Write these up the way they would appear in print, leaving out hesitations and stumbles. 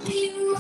You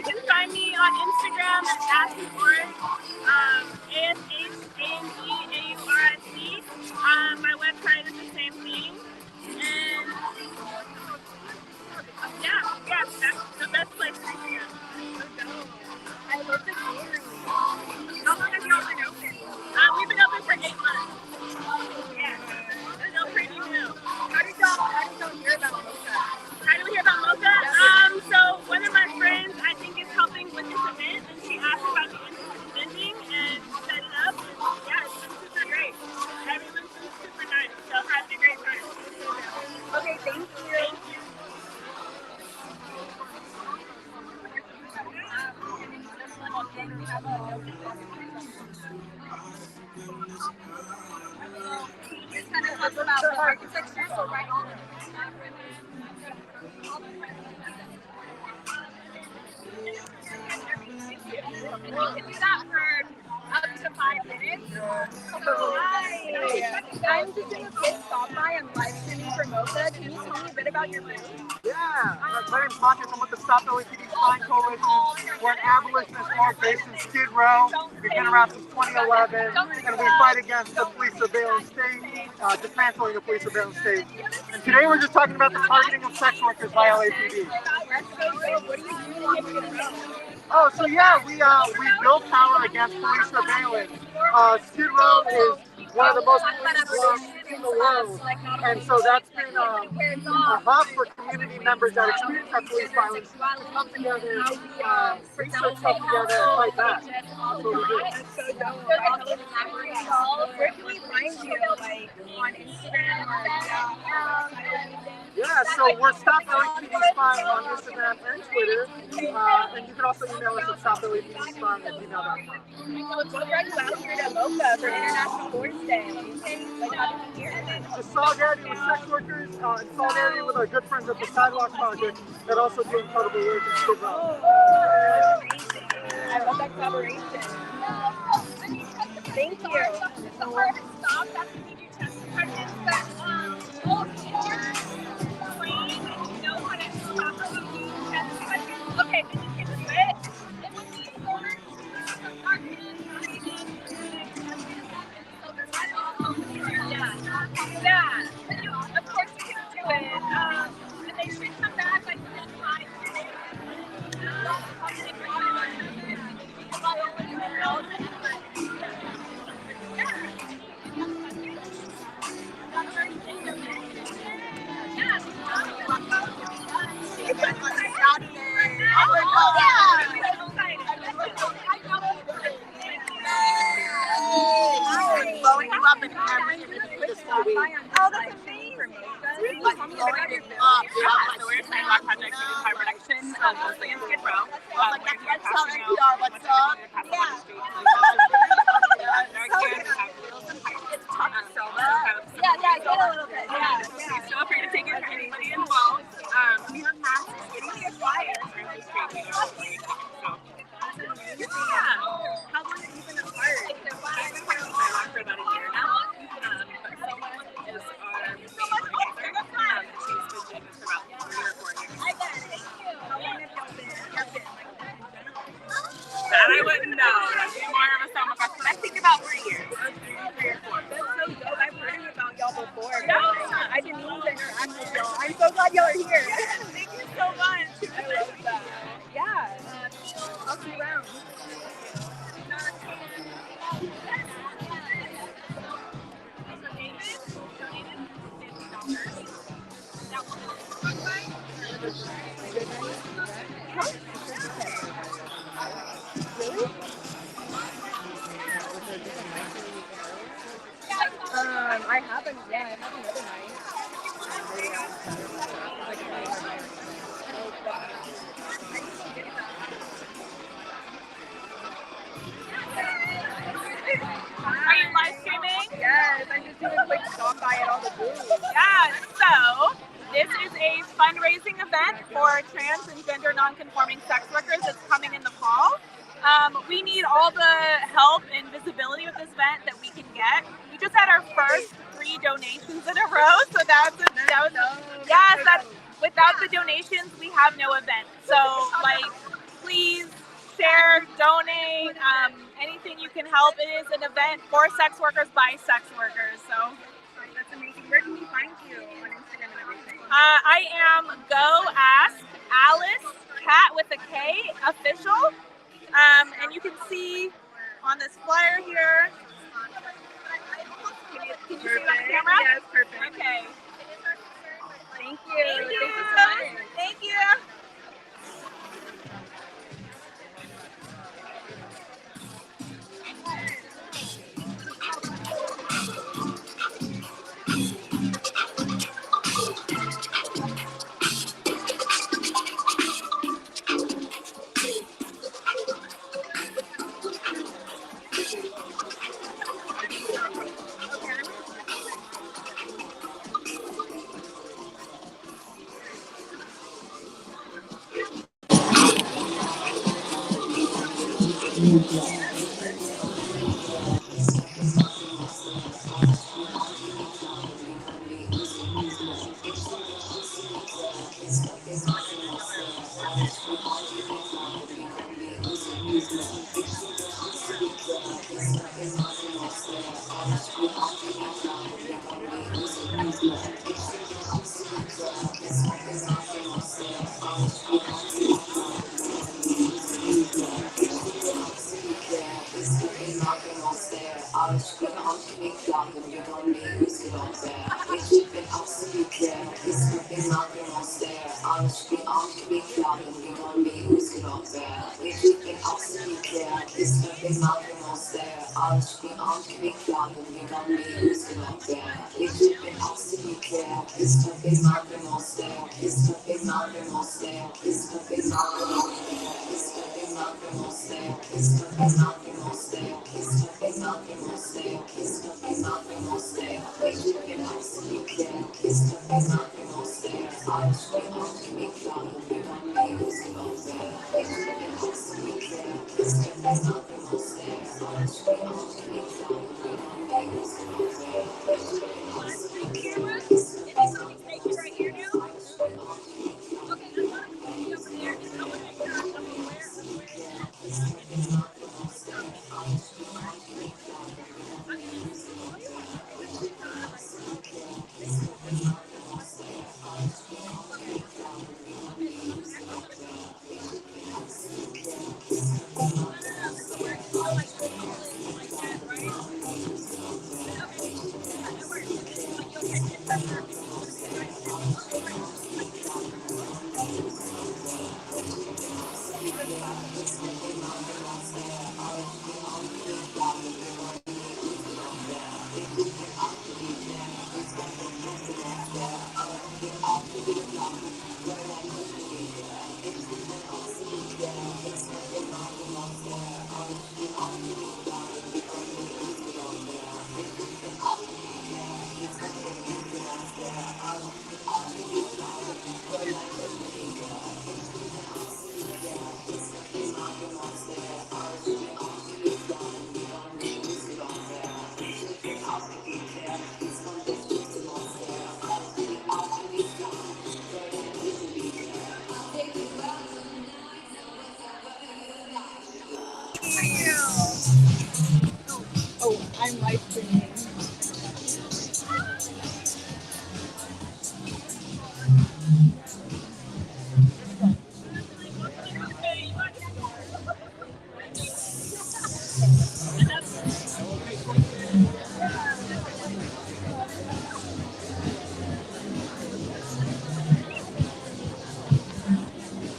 can find me on Instagram at AshenOrg, ASHANEAURSC. My website is the same thing. And yeah, that's the best place to see it. I love the gallery. How long have you all been open? We've been open for 8 months. Yeah, it's still pretty new. How did y'all hear about MOCA? How did we hear about MOCA? So one of my friends, I think, is helping with this event, and she asked about the interest in vending and set it up. And yeah, it's been super great. Everyone's been super nice, so had a great time. Okay, thank you. Thank you. Just kind of talk about the architecture, so right on the we can do that for up to 5 minutes. Hi. I'm just doing a quick stop by and live streaming for MOCA. Can you tell me a bit about your booth? Yeah, my name's Marcus. I'm with the Stop LAPD Spine Coalition. We're an abolitionist org based in Skid Row. We've been around since 2011, and we fight against the police surveillance state, dismantling the police surveillance state. And today we're just talking about the targeting of sex workers by LAPD. What do you do? Oh, so yeah, we build power against police surveillance. Skid Row is one of the most police blocks in the world, and so that's been a hub for community members that experience that police violence to come together, research stuff together, and fight back. That's what we do. Where can we find you? Like on Instagram or yeah, so we're Stop LAPD Spine on Instagram and Twitter, and you can also email us at stoplapdspine@gmail.com. So what brought you out here to MOCA for International Boards Day? Like how did you hear that? Just solidarity with sex workers, and solidarity with our good friends at the Sidewalk Project that also do incredible work in Skid Row. Amazing. I love that collaboration. Thank you. It's so hard to stop after you do test questions, but train and you know how to properly do test questions. Okay, then you can do it. It would be important to start yeah. Of course you can do it. And they should come back like within 5 years. happen every evening this whole week. Oh, that's amazing. Like, going up, so we're saying about projects in harm reduction, mostly in Skid Row. Like, let's tell NPR what's up. It's tough to sell that. Yeah, I get a little bit. Yeah. Feel free to take it for anybody involved. We have masks, getting a flyer for this training. How long have you been apart? I've been part of my life for about a year now. But someone is our she's been doing this for about 3 or 4 years. I got it. How long have y'all been? That I wouldn't know. That'd be more of a summer fest, but I think about 3 years. 3 or 4. That's so dope. I've heard about y'all before. I didn't mean to interact with y'all. I'm so glad y'all are here. Thank you so much. I love that. Yeah. I'll see you around. I haven't yet. I have another night. Are you live streaming? Yes, I'm just doing a quick stop by at all the booths. Yeah, so this is a fundraising event for trans and gender non-conforming sex workers that's coming in the fall. We need all the help and visibility with this event that we can get. We just had our first 3 donations in a row, so that's without the donations, we have no event. So, please share, donate, anything you can help. It is an event for sex workers by sex workers. So That's amazing. Where can we find you on Instagram and everything? I am Go Ask Alice Cat with a K official. And you can see on this flyer here. Can you see it on camera? Yes, perfect. Okay. Thank you. Thank you. Thank you so much. Thank you.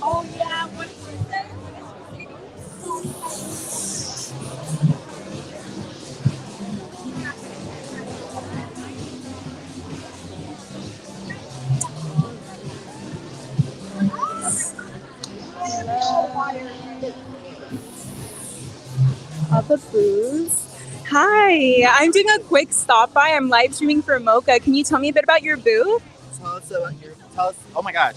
Oh yeah, what is that? At the booth. Hi, I'm doing a quick stop by. I'm live streaming for MOCA. Can you tell me a bit about your booth? Oh my gosh.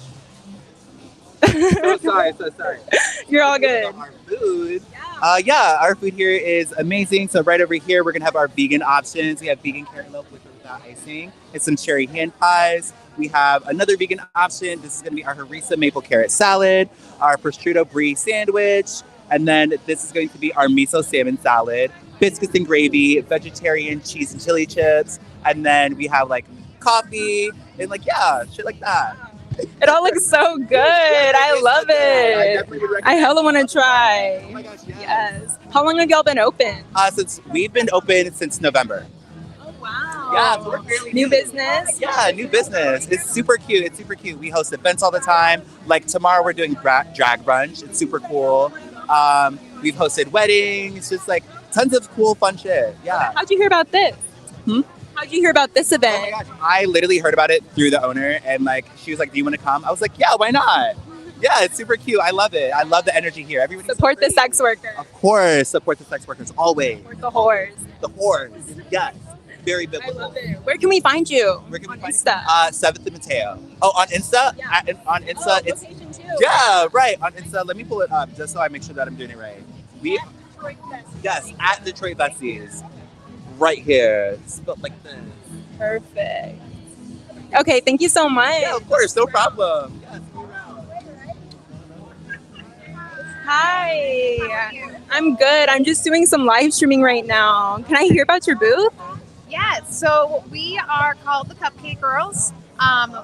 So sorry. You're all good. Our food. Our food here is amazing. So right over here, we're gonna have our vegan options. We have vegan carrot loaf with or without icing, and some cherry hand pies. We have another vegan option. This is gonna be our harissa maple carrot salad, our prosciutto brie sandwich, and then this is going to be our miso salmon salad, biscuits and gravy, vegetarian cheese and chili chips, and then we have like coffee and shit like that. It all looks so good. I love it. I hella want to try. Oh my gosh, Yes. How long have y'all been open? Since we've been open since November. Oh, wow. Yeah, so we're fairly New business? Yeah, new business. It's super cute. We host events all the time. Like tomorrow we're doing drag brunch. It's super cool. We've hosted weddings, just like tons of cool, fun shit. Yeah. How'd you hear about this? How'd you hear about this Oh event? my gosh, I literally heard about it through the owner, and like she was like, "Do you want to come?" I was like, "Yeah, why not?" Yeah, it's super cute. I love it. I love the energy here. Everybody Support the sex worker. Of course, support the sex workers always. Support the whores. The whores, yes, very I biblical. love it. Where can we find you? Where can we On find Insta. you? 7th and Mateo. Oh, on Insta? Yeah. On Insta, it's location too. yeah, right. On Insta, let me pull it up just so I make sure that I'm doing it right. We yes, at Detroit Besties, right here, spelled like this. Perfect. Okay, thank you so much. Yeah, of course, no problem. Yes. Hi. I'm good. I'm just doing some live streaming right now. Can I hear about your booth? Yes, so we are called the Cupcake Girls.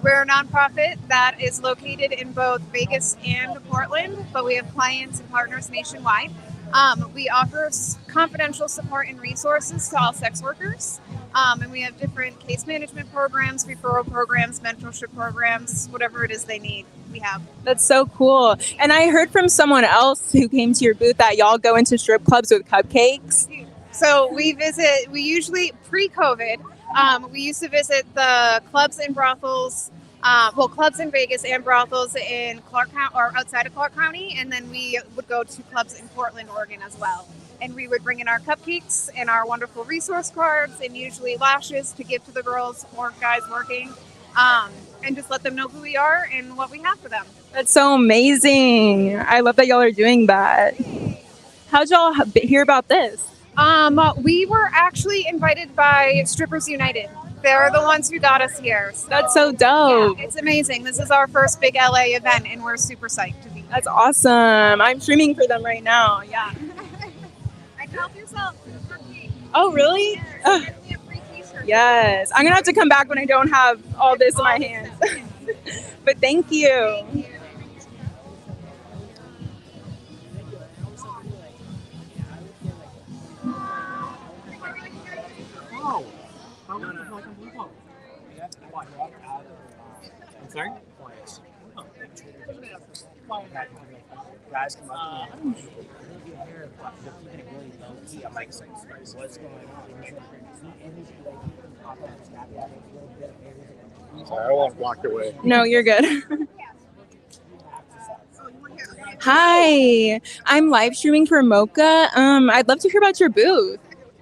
We're a nonprofit that is located in both Vegas and Portland, but we have clients and partners nationwide. We offer confidential support and resources to all sex workers. And we have different case management programs, referral programs, mentorship programs, whatever it is they need, we have. That's so cool. And I heard from someone else who came to your booth that y'all go into strip clubs with cupcakes. So we usually, pre-COVID, we used to visit the clubs and brothels, clubs in Vegas and brothels in Clark County or outside of Clark County. And then we would go to clubs in Portland, Oregon as well. And we would bring in our cupcakes and our wonderful resource cards and usually lashes to give to the girls or guys working, and just let them know who we are and what we have for them. That's so amazing. I love that y'all are doing that. How'd y'all hear about this? We were actually invited by Strippers United. They're the ones who got us here. That's so dope. Yeah, it's amazing. This is our first big LA event and we're super psyched to be here. That's awesome. I'm streaming for them right now. Yeah. Help yourself. Oh, really? Yes. I'm going to have to come back when I don't have all this in my hands. But thank you. I'm sorry? Guys come up to me. I'm like, what's going on? I won't walk away. No, you're good. Hi, I'm live streaming for MOCA. I'd love to hear about your booth.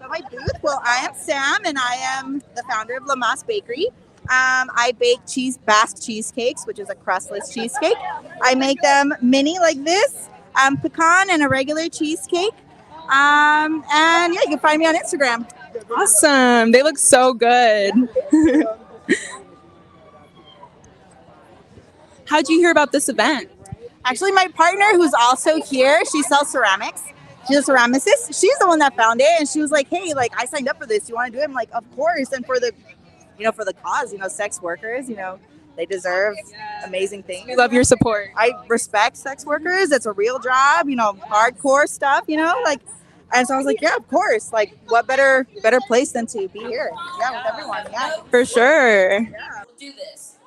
My booth? Well, I am Sam, and I am the founder of La Mas Bakery. I bake Basque cheesecakes, which is a crustless cheesecake. I make them mini like this, pecan and a regular cheesecake. And yeah, you can find me on Instagram. Awesome. They look so good. How'd you hear about this event? Actually, my partner, who's also here, she sells ceramics. She's a ceramicist. She's the one that found it, and she was like, "Hey, like I signed up for this. You want to do it?" I'm like, "Of course!" And for the, for the cause, sex workers, they deserve amazing things. We love your support. I respect sex workers. It's a real job. Hardcore stuff. And so I was like, yeah, of course. Like, what better place than to be here? Yeah, with everyone. Yeah, for sure. We'll do this.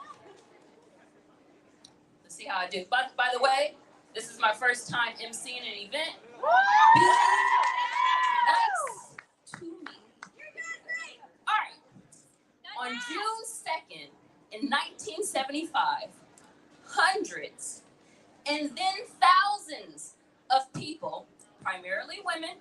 Let's see how I do. By the way, this is my first time emceeing an event. Be nice to me. All right. On June 2nd, in 1975, hundreds and then thousands of people, primarily women,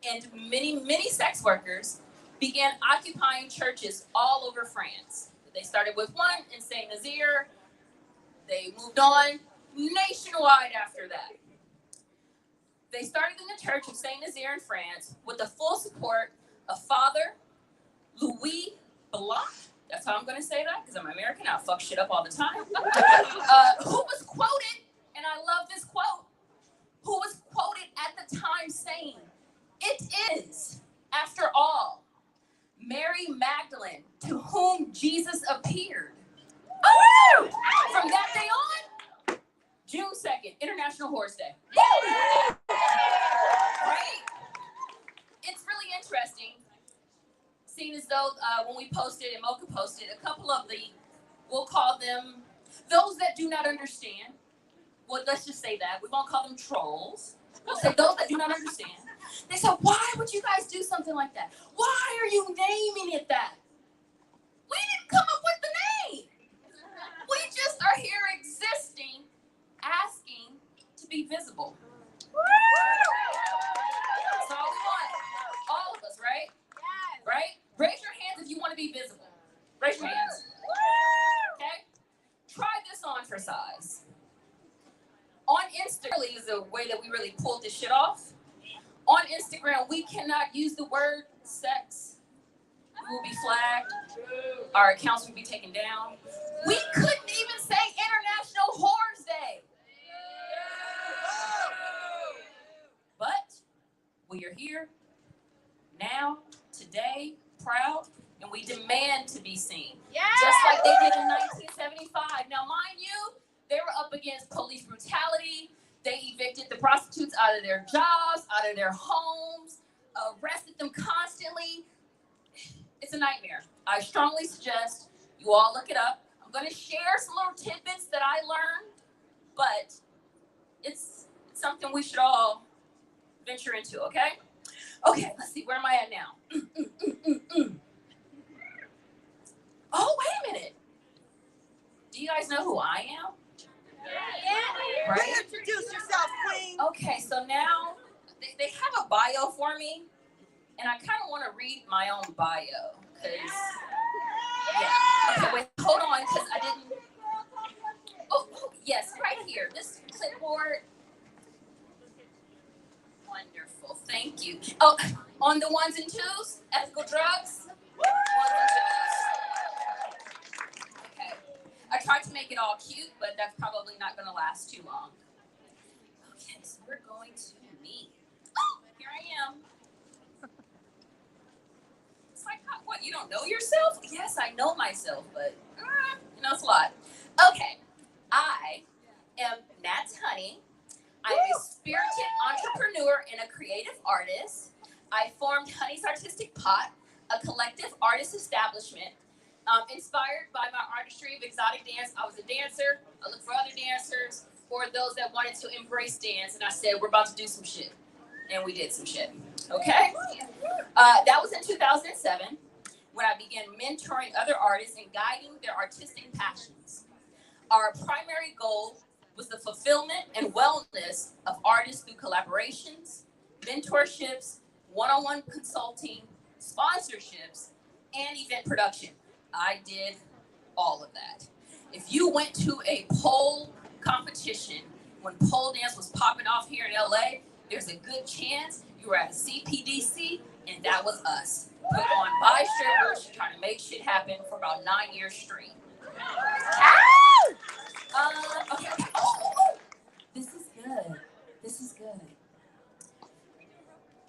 and many sex workers began occupying churches all over France. They started with one in Saint-Nizier. They moved on nationwide after that. They started in the Church of Saint-Nizier in France with the full support of Father Louis Blanc. That's how I'm going to say that because I'm American. I'll fuck shit up all the time. Who was quoted, and I love this quote, who was quoted at the time saying, "It is, after all, Mary Magdalene to whom Jesus appeared." Oh! From that day on, June 2nd, International Horse Day. Right? It's really interesting, seeing as though when we posted and MOCA posted, a couple of the, we'll call them, those that do not understand, well, let's just say that, we won't call them trolls. We'll say those that do not understand. They said, why would you guys do something like that? Why are you naming it that? We didn't come up with the name. We just are here existing, asking to be visible. That's all we want. All of us, right? Yes. Right? Raise your hands if you want to be visible. Raise your hands. Okay? Try this on for size. On Instagram is a way that we really pulled this shit off. On Instagram, we cannot use the word sex. We will be flagged. Our accounts will be taken down. We couldn't even say International Whores Day. But we are here now, today, proud, and we demand to be seen. Yes. Just like they did in 1975. Now, mind you, they were up against police brutality. They evicted the prostitutes out of their jobs, out of their homes, arrested them constantly. It's a nightmare. I strongly suggest you all look it up. I'm going to share some little tidbits that I learned, but it's something we should all venture into, okay? Okay, let's see. Where am I at now? Oh, wait a minute. Do you guys know who I am? Yeah. Right? Introduce yourself, queen. Okay, so now they have a bio for me, and I kind of want to read my own bio, because, yeah. Okay, wait, hold on, because I didn't. Oh, yes, right here. This clipboard. Wonderful, thank you. Oh, on the ones and twos, Ethical Drvgs. Ones and twos. Okay. I tried to make it all cute, but that's probably not going to last too long. Okay, so we're going to meet. Oh, here I am. It's like, what, you don't know yourself? Yes, I know myself, but, it's a lot. Okay, I am NatsHoney. I'm a spirited entrepreneur and a creative artist. I formed Honey's Artistic Pot, a collective artist establishment inspired by my artistry of exotic dance. I was a dancer. I looked for other dancers or those that wanted to embrace dance. And I said, we're about to do some shit. And we did some shit. Okay? That was in 2007 when I began mentoring other artists and guiding their artistic passions. Our primary goal was the fulfillment and wellness of artists through collaborations, mentorships, one-on-one consulting, sponsorships, and event production. I did all of that. If you went to a pole competition when pole dance was popping off here in LA, there's a good chance you were at a CPDC, and that was us. Put on by strippers trying to make shit happen for about 9 years straight. Okay. Oh, this is good. This is good.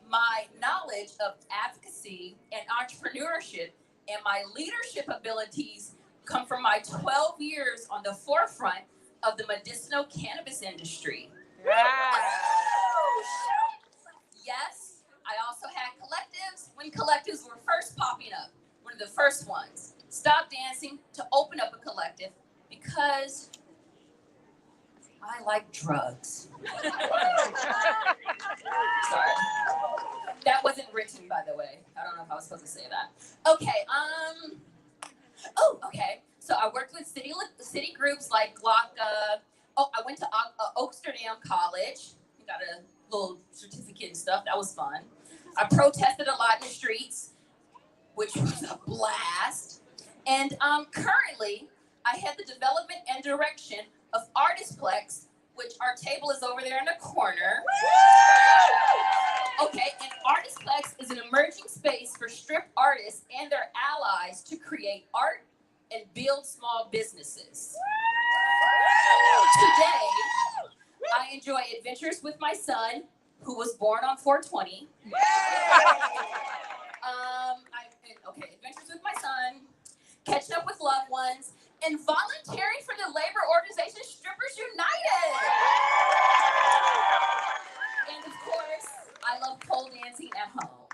My knowledge of advocacy and entrepreneurship and my leadership abilities come from my 12 years on the forefront of the medicinal cannabis industry. Yeah. Yes, I also had collectives when collectives were first popping up. One of the first ones. Stopped dancing to open up a collective because I like drugs. Sorry. That wasn't written, by the way. I don't know if I was supposed to say that. Okay, okay. So I worked with city groups like Glocka. I went to Oaksterdam College. Got a little certificate and stuff. That was fun. I protested a lot in the streets, which was a blast. And currently, I head the development and direction of Artistplex, which our table is over there in the corner. Okay, and Artistplex is an emerging space for strip artists and their allies to create art and build small businesses. Today, I enjoy adventures with my son, who was born on 4/20. Adventures with my son, catching up with loved ones, and volunteering for the labor organization Strippers United. And of course, I love pole dancing at home.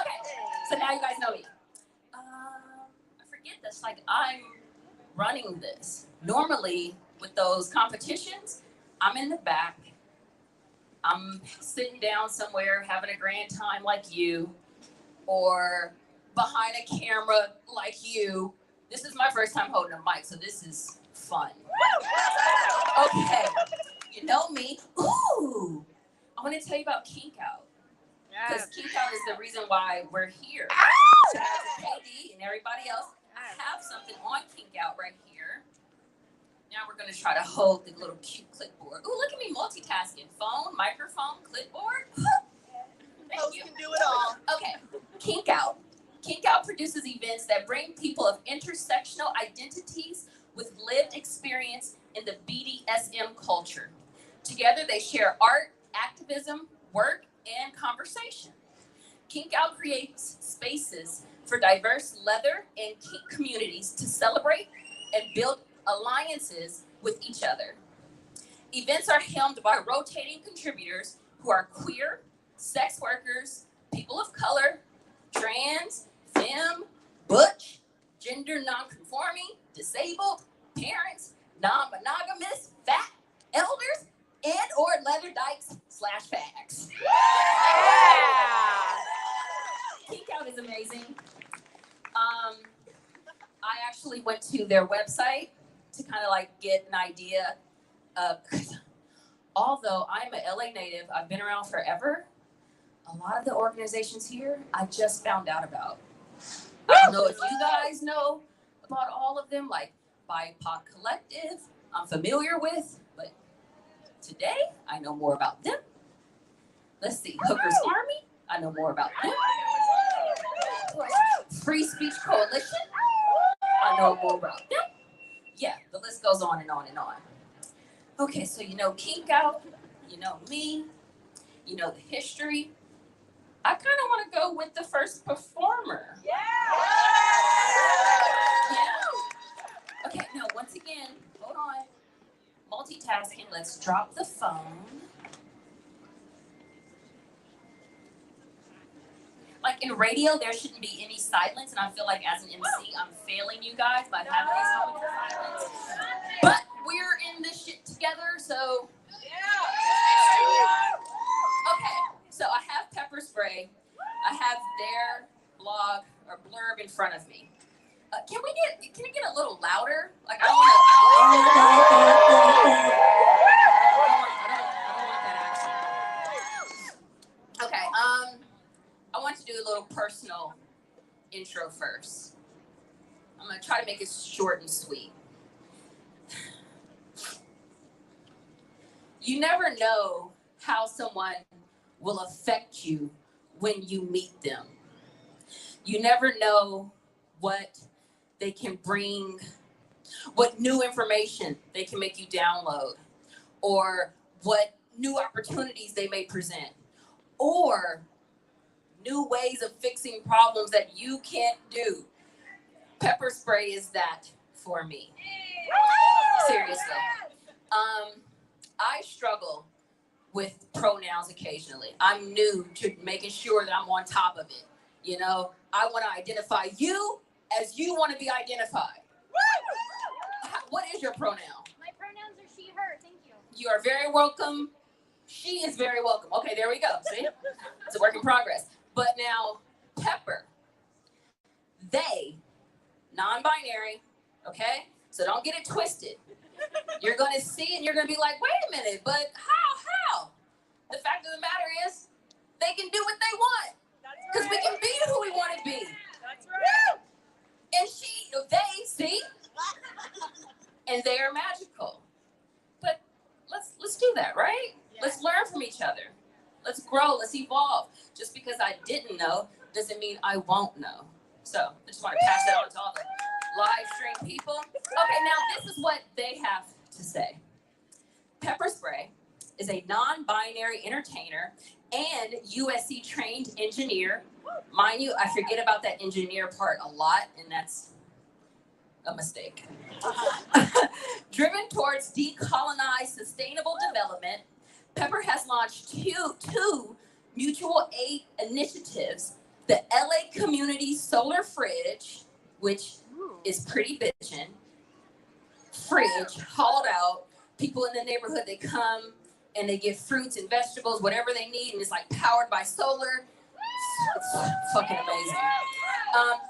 Okay, so now you guys know me. I forget this, like I'm running this. Normally, with those competitions, I'm in the back. I'm sitting down somewhere having a grand time like you, or behind a camera like you. This is my first time holding a mic, so this is fun. Okay, you know me. Ooh, I want to tell you about Kink Out. Because Kink Out is the reason why we're here. So KD and everybody else, I have something on Kink Out right here. Now we're going to try to hold the little cute clipboard. Ooh, look at me multitasking. Phone, microphone, clipboard. Thank you. Can do it all. Okay, Kink Out. Kink Out produces events that bring people of intersectional identities with lived experience in the BDSM culture. Together, they share art, activism, work, and conversation. Kink Out creates spaces for diverse leather and kink communities to celebrate and build alliances with each other. Events are helmed by rotating contributors who are queer, sex workers, people of color, trans, femme, butch, gender non-conforming, disabled, parents, non-monogamous, fat, elders, and or leather dykes / fags. Kink Out is amazing. I actually went to their website to kind of like get an idea of, although I'm an LA native, I've been around forever, a lot of the organizations here I just found out about. I don't know if you guys know about all of them, like Bipod Collective, I'm familiar with, but today I know more about them. Let's see, Hooker's Army, I know more about them. Free Speech Coalition, I know more about them. Yeah, the list goes on and on and on. Okay, so you know Kink Out, you know me, you know the history. I kind of want to go with the first performer. Yeah. Okay, no, once again, hold on. Multitasking, let's drop the phone. Like in radio, there shouldn't be any silence, and I feel like as an MC, I'm failing you guys by having these moments of silence. But we're in this shit together, so. Okay, so I have pepper spray. I have their blog or blurb in front of me. Can it get a little louder? Like I don't want that accent. Okay, I want to do a little personal intro first. I'm gonna try to make it short and sweet. You never know how someone will affect you when you meet them. You never know what they can bring, what new information they can make you download, or what new opportunities they may present, or new ways of fixing problems that you can't do. Pepper spray is that for me. Seriously. I struggle with pronouns occasionally. I'm new to making sure that I'm on top of it. You know, I want to identify you as you want to be identified. What is your pronoun? My pronouns are she, her. Thank you. You are very welcome. She is very welcome. Okay, there we go. See? It's a work in progress. But now, Pepper. They, non-binary, okay? So don't get it twisted. You're going to see and you're going to be like, wait a minute, but how? The fact of the matter is, they can do what they want. Because we can be who we want to be. That's right. And they, see? And they are magical. But let's do that, right? Yeah. Let's learn from each other. Let's grow, let's evolve. Just because I didn't know doesn't mean I won't know. So I just want to pass that on to all the live stream people. Okay, now this is what they have to say. Pepper Spray is a non-binary entertainer and USC trained engineer. Mind you, I forget about that engineer part a lot, and that's a mistake. Driven towards decolonized sustainable development, Pepper has launched two mutual aid initiatives, the LA Community Solar Fridge, which is pretty bitchin'. Fridge, hauled out, people in the neighborhood, they come and they get fruits and vegetables, whatever they need, and it's like powered by solar. It's fucking amazing.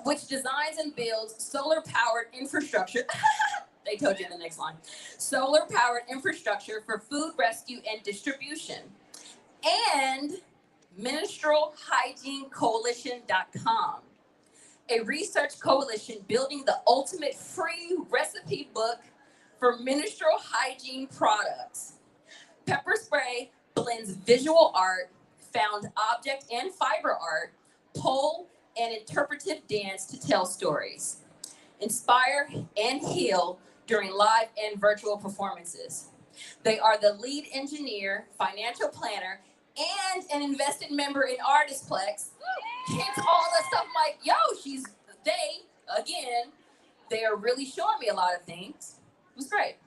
Which designs and builds solar-powered infrastructure. They told you in the next line. Solar-powered infrastructure for food rescue and distribution. And menstrualhygienecoalition.com, a research coalition building the ultimate free recipe book for menstrual hygiene products. Pepper Spray blends visual art, found object and fiber art, pole and interpretive dance to tell stories, inspire and heal during live and virtual performances. They are the lead engineer, financial planner, and an invested member in Artistplex. Hence all the stuff like, yo, they are really showing me a lot of things. It was great.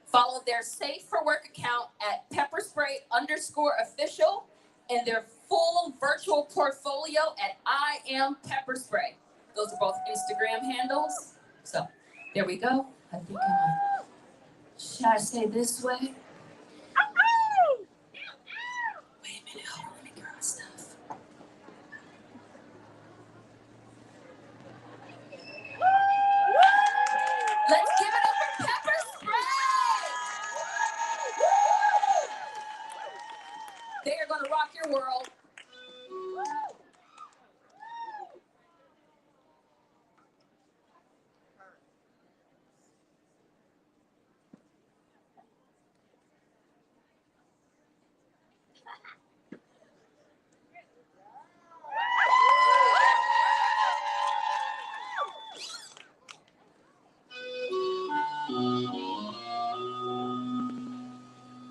Follow their Safe for Work account at pepperspray_official and their full virtual portfolio at I Am Pepper Spray. Those are both Instagram handles. So there we go. I think should I say this way? Wait a minute, hold on, let me grab my stuff. Let's give it up for Pepper Spray! They are gonna rock your world.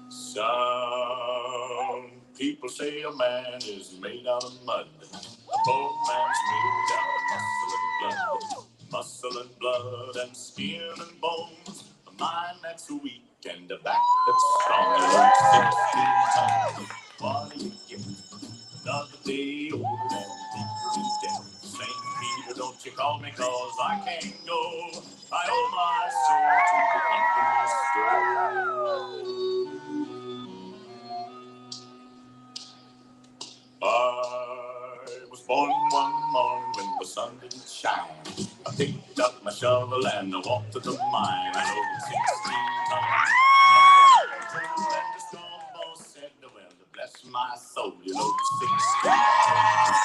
Some people say a man is made out of mud. A poor man's made out of muscle and blood and skin and bones. A mind that's weak and a back that's strong. 16 times. What do you get? Another day older and deeper in debt. St. Peter, don't you call me 'cause I can't go. I owe my soul to the company store. I was born one morning when the sun didn't shine. I picked up my shovel and I walked to the mine. I know 16 times. And the strong boss said, well, to bless my soul, you know 16 times.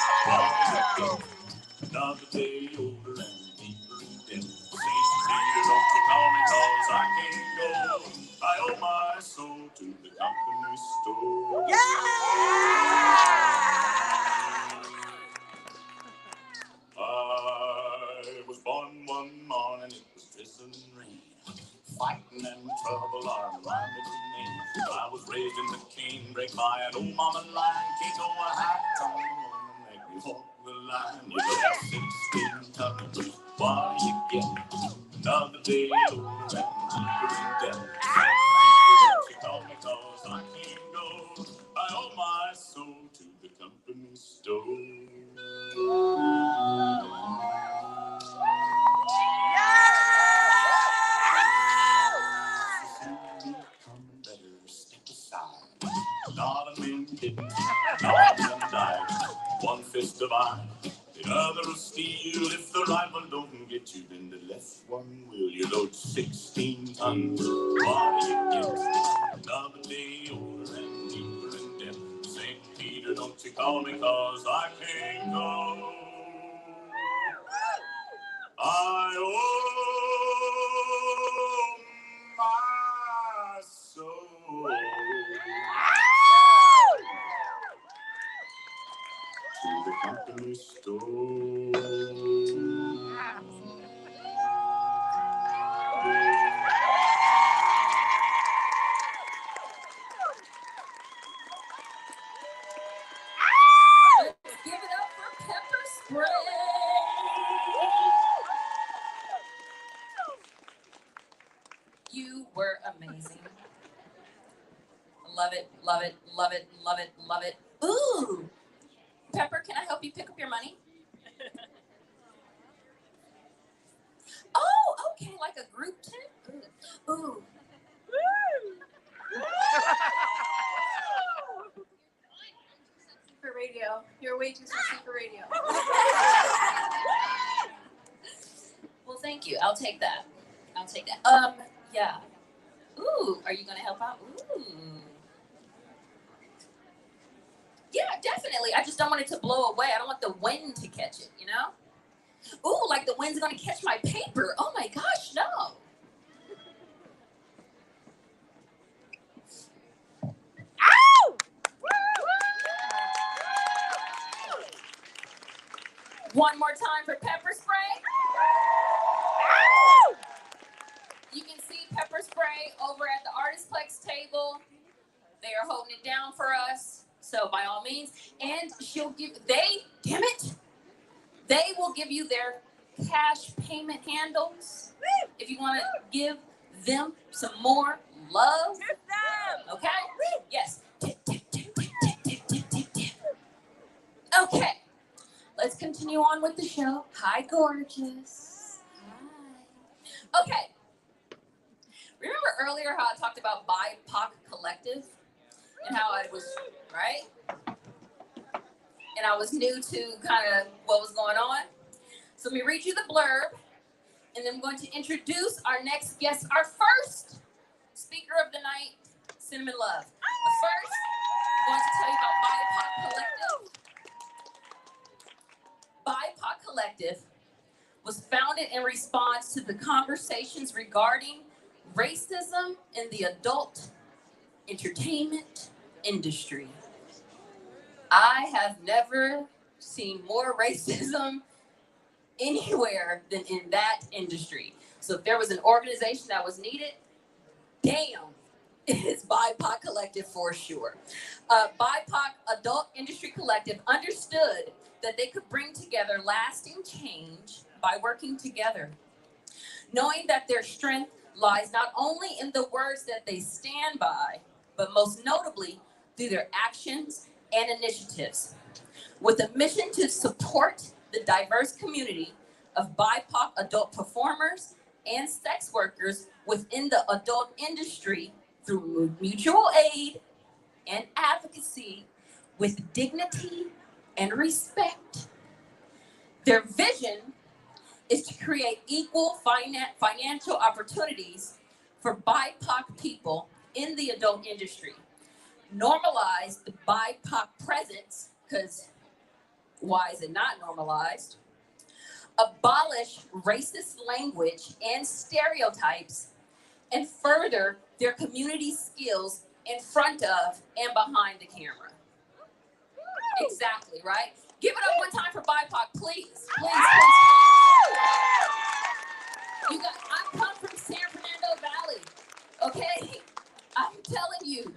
Another day older and deeper in debt. St. Peter, don't you call me 'cause I can't go. I owe my soul to the company store. I was born one morning, it was drizzling rain. Fighting and trouble are my middle name. I was raised in the canebrake by an old mama Lion. Can't go a hat on the woman, make me walk the line. You got 16 tons, what do you get? Another day older and deeper in debt. You call me 'cause I can't go. stone. Better step aside. Not a man didn't, not a man died. One fist of iron, the other of steel. If the right one don't get you, then the left one will. You load 16 tons. What do you get? Another day older and deeper in debt. St. Peter, don't you call me, cause I can't go. I owe my soul to the company store. Let's give it up for Pepper Spray. You were amazing. Love it, love it, love it, love it, love it. Ooh, Pepper, can I help you pick up your money? Oh, okay, like a group tip? Ooh. Ooh. For radio. You're way too sexy for radio. Well, thank you. I'll take that. I'll take that. Yeah. Ooh, are you gonna help out? Ooh. Yeah, definitely. I just don't want it to blow away. I don't want the wind to catch it, you know? Ooh, like the wind's gonna catch my paper. Oh my gosh, no. Ow! One more time for Pepper Spray. Ow! You can see Pepper Spray over at the Artistplex table. They are holding it down for us. So by all means, and they will give you their cash payment handles if you want to give them some more love. Okay? Yes. Tip, tip, tip, tip, tip, tip, tip, tip. Okay. Let's continue on with the show. Hi, gorgeous. Hi. Okay. Remember earlier how I talked about Bipod Collective and how I was, right? And I was new to kind of what was going on. So let me read you the blurb, and then I'm going to introduce our next guest, our first speaker of the night, Cinnamon Love. But first, I'm going to tell you about Bipod Collective. Bipod Collective was founded in response to the conversations regarding racism in the adult entertainment industry. I have never seen more racism anywhere than in that industry. So if there was an organization that was needed, damn, it's Bipod Collective for sure. Bipod Adult Industry Collective understood that they could bring together lasting change by working together, knowing that their strength lies not only in the words that they stand by, but most notably through their actions and initiatives, with a mission to support the diverse community of BIPOC adult performers and sex workers within the adult industry through mutual aid and advocacy with dignity and respect. Their vision is to create equal financial opportunities for BIPOC people in the adult industry, normalize the BIPOC presence, because why is it not normalized? Abolish racist language and stereotypes, and further their community skills in front of and behind the camera. Exactly, right? Give it up one time for BIPOC, please. Please, please. You guys, I come from San Fernando Valley, okay? I'm telling you,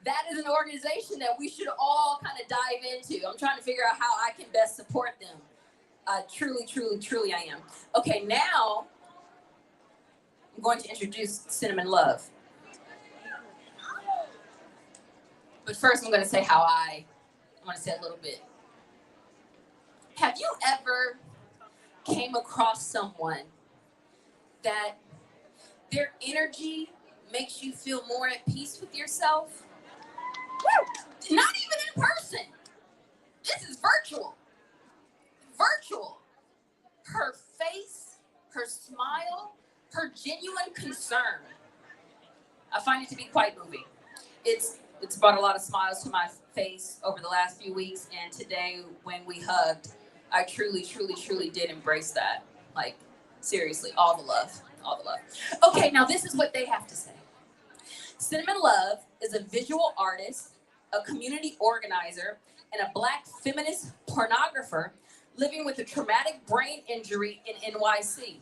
that is an organization that we should all kind of dive into. I'm trying to figure out how I can best support them. Truly, truly, truly I am. Okay, now I'm going to introduce Cinnamon Love. But first I'm going to say how I want to say a little bit came across someone that their energy makes you feel more at peace with yourself? Woo! Not even in person. This is virtual. Virtual. Her face, her smile, her genuine concern. I find it to be quite moving. It's brought a lot of smiles to my face over the last few weeks, and today when we hugged, I truly, truly, truly did embrace that. Like, seriously, all the love, all the love. Okay, now this is what they have to say. Cinnamon Love is a visual artist, a community organizer, and a Black feminist pornographer living with a traumatic brain injury in NYC.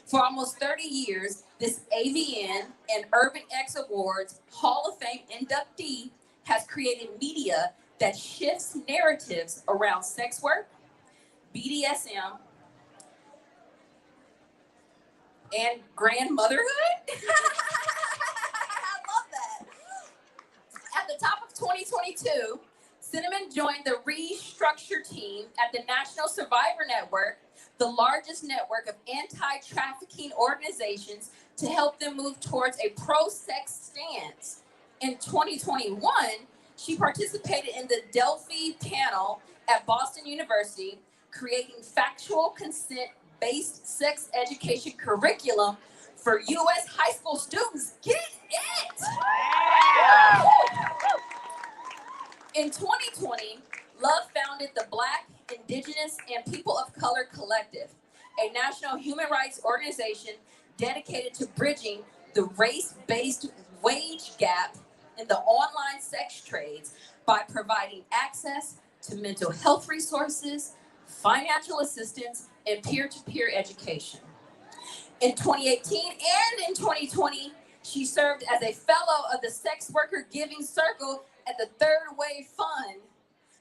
For almost 30 years, this AVN and Urban X Awards Hall of Fame inductee has created media that shifts narratives around sex work, BDSM, and grandmotherhood. I love that. At the top of 2022, Sinnamon joined the restructure team at the National Survivor Network, the largest network of anti-trafficking organizations, to help them move towards a pro-sex stance. In 2021, she participated in the Delphi panel at Boston University, creating factual consent-based sex education curriculum for U.S. high school students. Get it! Yeah. In 2020, Love founded the Black, Indigenous, and People of Color Collective, a national human rights organization dedicated to bridging the race-based wage gap in the online sex trades by providing access to mental health resources, financial assistance, and peer-to-peer education. In 2018 and in 2020, she served as a fellow of the Sex Worker Giving Circle at the Third Wave Fund,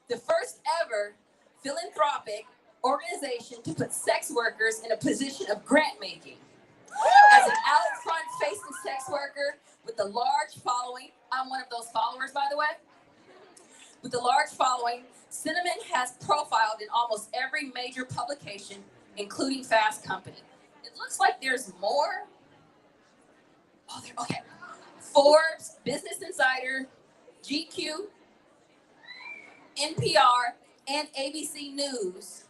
the first ever philanthropic organization to put sex workers in a position of grant making. As an out front facing sex worker with a large following, I'm one of those followers, by the way. With a large following, Sinnamon has profiled in almost every major publication, including Fast Company. It looks like there's more. Oh, okay. Forbes, Business Insider, GQ, NPR, and ABC News,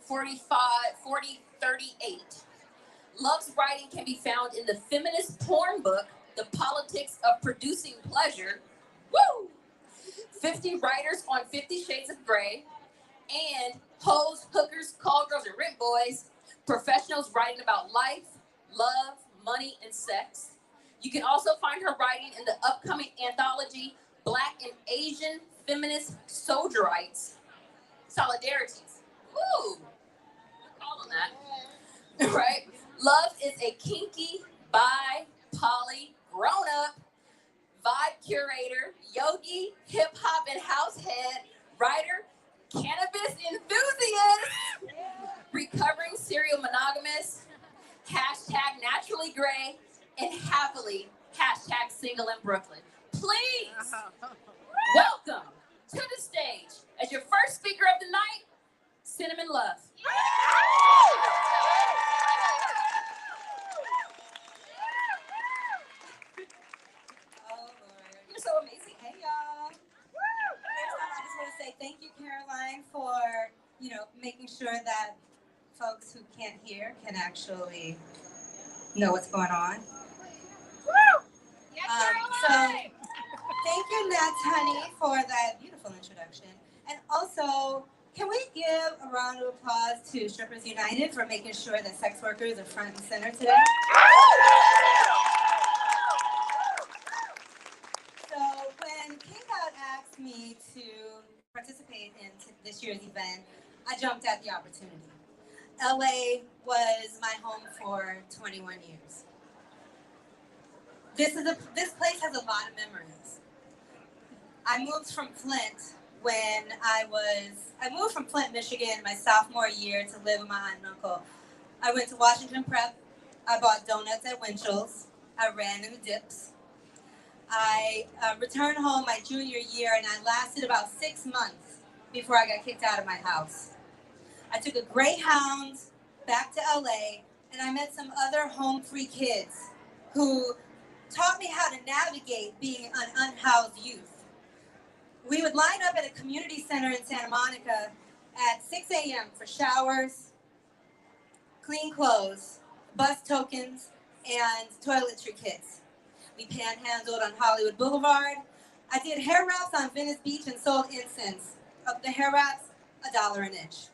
4038. Love's writing can be found in the feminist porn book, The Politics of Producing Pleasure, woo! 50 Writers on 50 Shades of Grey, and Hoes, Hookers, Call Girls, and Rip Boys, professionals writing about life, love, money, and sex. You can also find her writing in the upcoming anthology, Black and Asian Feminist Soldierites, Solidarities. Woo! We'll call them that. Right? Love is a kinky, bi, poly, grown-up, vibe curator, yogi, hip-hop and house head, writer, cannabis enthusiast, recovering serial monogamous, hashtag naturally gray, and happily, hashtag single in Brooklyn. Please welcome to the stage, as your first speaker of the night, Cinnamon Love. You're so amazing. Hey, y'all. First, I just want to say thank you, Caroline, for, making sure that folks who can't hear can actually know what's going on. So thank you, NatsHoney, for that beautiful introduction. And also, can we give a round of applause to Strippers United for making sure that sex workers are front and center today? So when Kink Out asked me to participate in this year's event, I jumped at the opportunity. LA was my home for 21 years. This place has a lot of memories. I moved from Flint Michigan, my sophomore year to live with my aunt and uncle. I went to Washington Prep. I bought donuts at Winchell's. I ran in the dips. I returned home my junior year, and I lasted about 6 months before I got kicked out of my house. I took a Greyhound back to LA, and I met some other home-free kids who taught me how to navigate being an unhoused youth. We would line up at a community center in Santa Monica at 6 a.m. for showers, clean clothes, bus tokens, and toiletry kits. We panhandled on Hollywood Boulevard. I did hair wraps on Venice Beach and sold incense. Of the hair wraps, $1 an inch.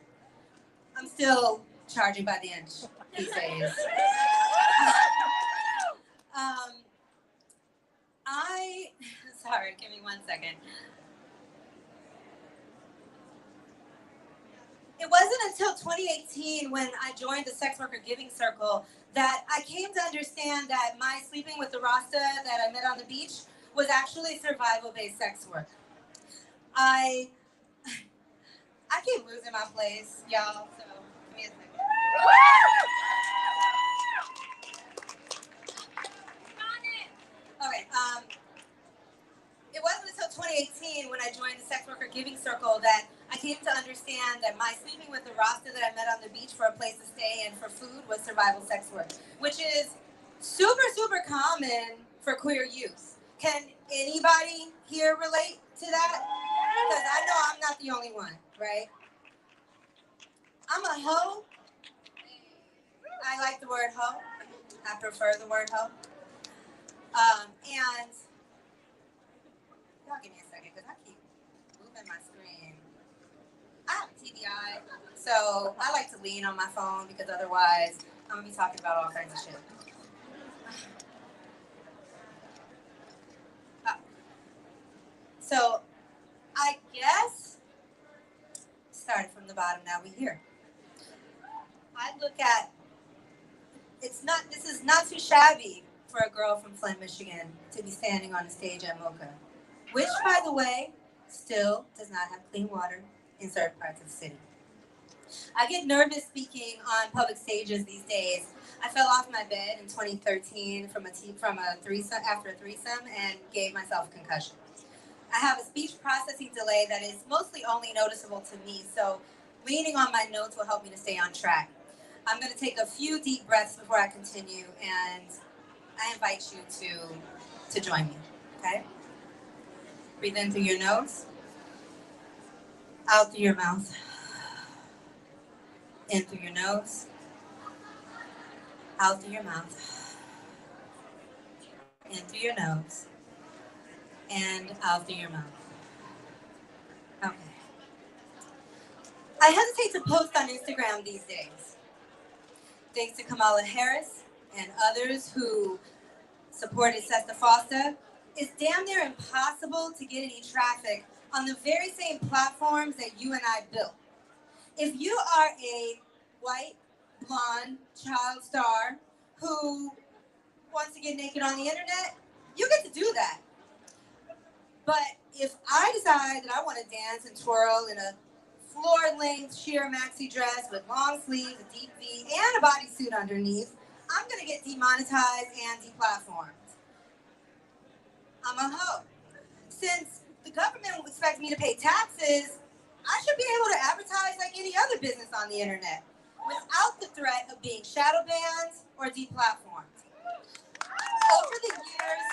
I'm still charging by the inch these days. Sorry, give me 1 second. It wasn't until 2018 when I joined the sex worker giving circle that I came to understand that my sleeping with the Rasta that I met on the beach was actually survival-based sex work. I keep losing my place, y'all, so give me a second. Okay, it wasn't until 2018 when I joined the sex worker giving circle that I came to understand that my sleeping with the Rasta that I met on the beach for a place to stay and for food was survival sex work, which is super, super common for queer youth. Can anybody here relate to that? Because I know I'm not the only one, right? I'm a hoe. I like the word hoe. I prefer the word hoe. And y'all give me a second because I keep moving my screen. I have a TBI, so I like to lean on my phone because otherwise I'm gonna be talking about all kinds of shit. So I guess started from the bottom. Now we here. I look at this is not too shabby for a girl from Flint, Michigan to be standing on a stage at MOCA, which, by the way, still does not have clean water in certain parts of the city. I get nervous speaking on public stages these days. I fell off my bed in 2013 from a threesome after a threesome and gave myself a concussion. I have a speech processing delay that is mostly only noticeable to me, so leaning on my notes will help me to stay on track. I'm going to take a few deep breaths before I continue, and I invite you to join me, okay? Breathe in through your nose, out through your mouth, in through your nose, out through your mouth, in through your nose, and out through your mouth. Okay. I hesitate to post on Instagram these days. Thanks to Kamala Harris and others who supported Sesta Fosta, it's damn near impossible to get any traffic on the very same platforms that you and I built. If you are a white, blonde child star who wants to get naked on the internet, you get to do that. But if I decide that I want to dance and twirl in a floor-length sheer maxi dress with long sleeves, a deep V, and a bodysuit underneath, I'm going to get demonetized and deplatformed. I'm a hoe. Since the government expects me to pay taxes, I should be able to advertise like any other business on the internet without the threat of being shadow banned or deplatformed. Over the years,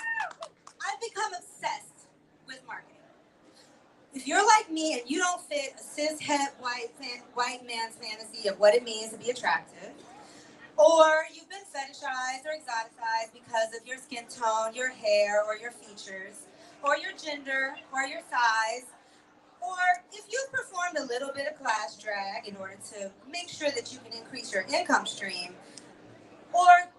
I've become obsessed with marketing. If you're like me and you don't fit a cis-het white man's fantasy of what it means to be attractive, or you've been fetishized or exoticized because of your skin tone, your hair, or your features, or your gender, or your size, or if you've performed a little bit of class drag in order to make sure that you can increase your income stream, or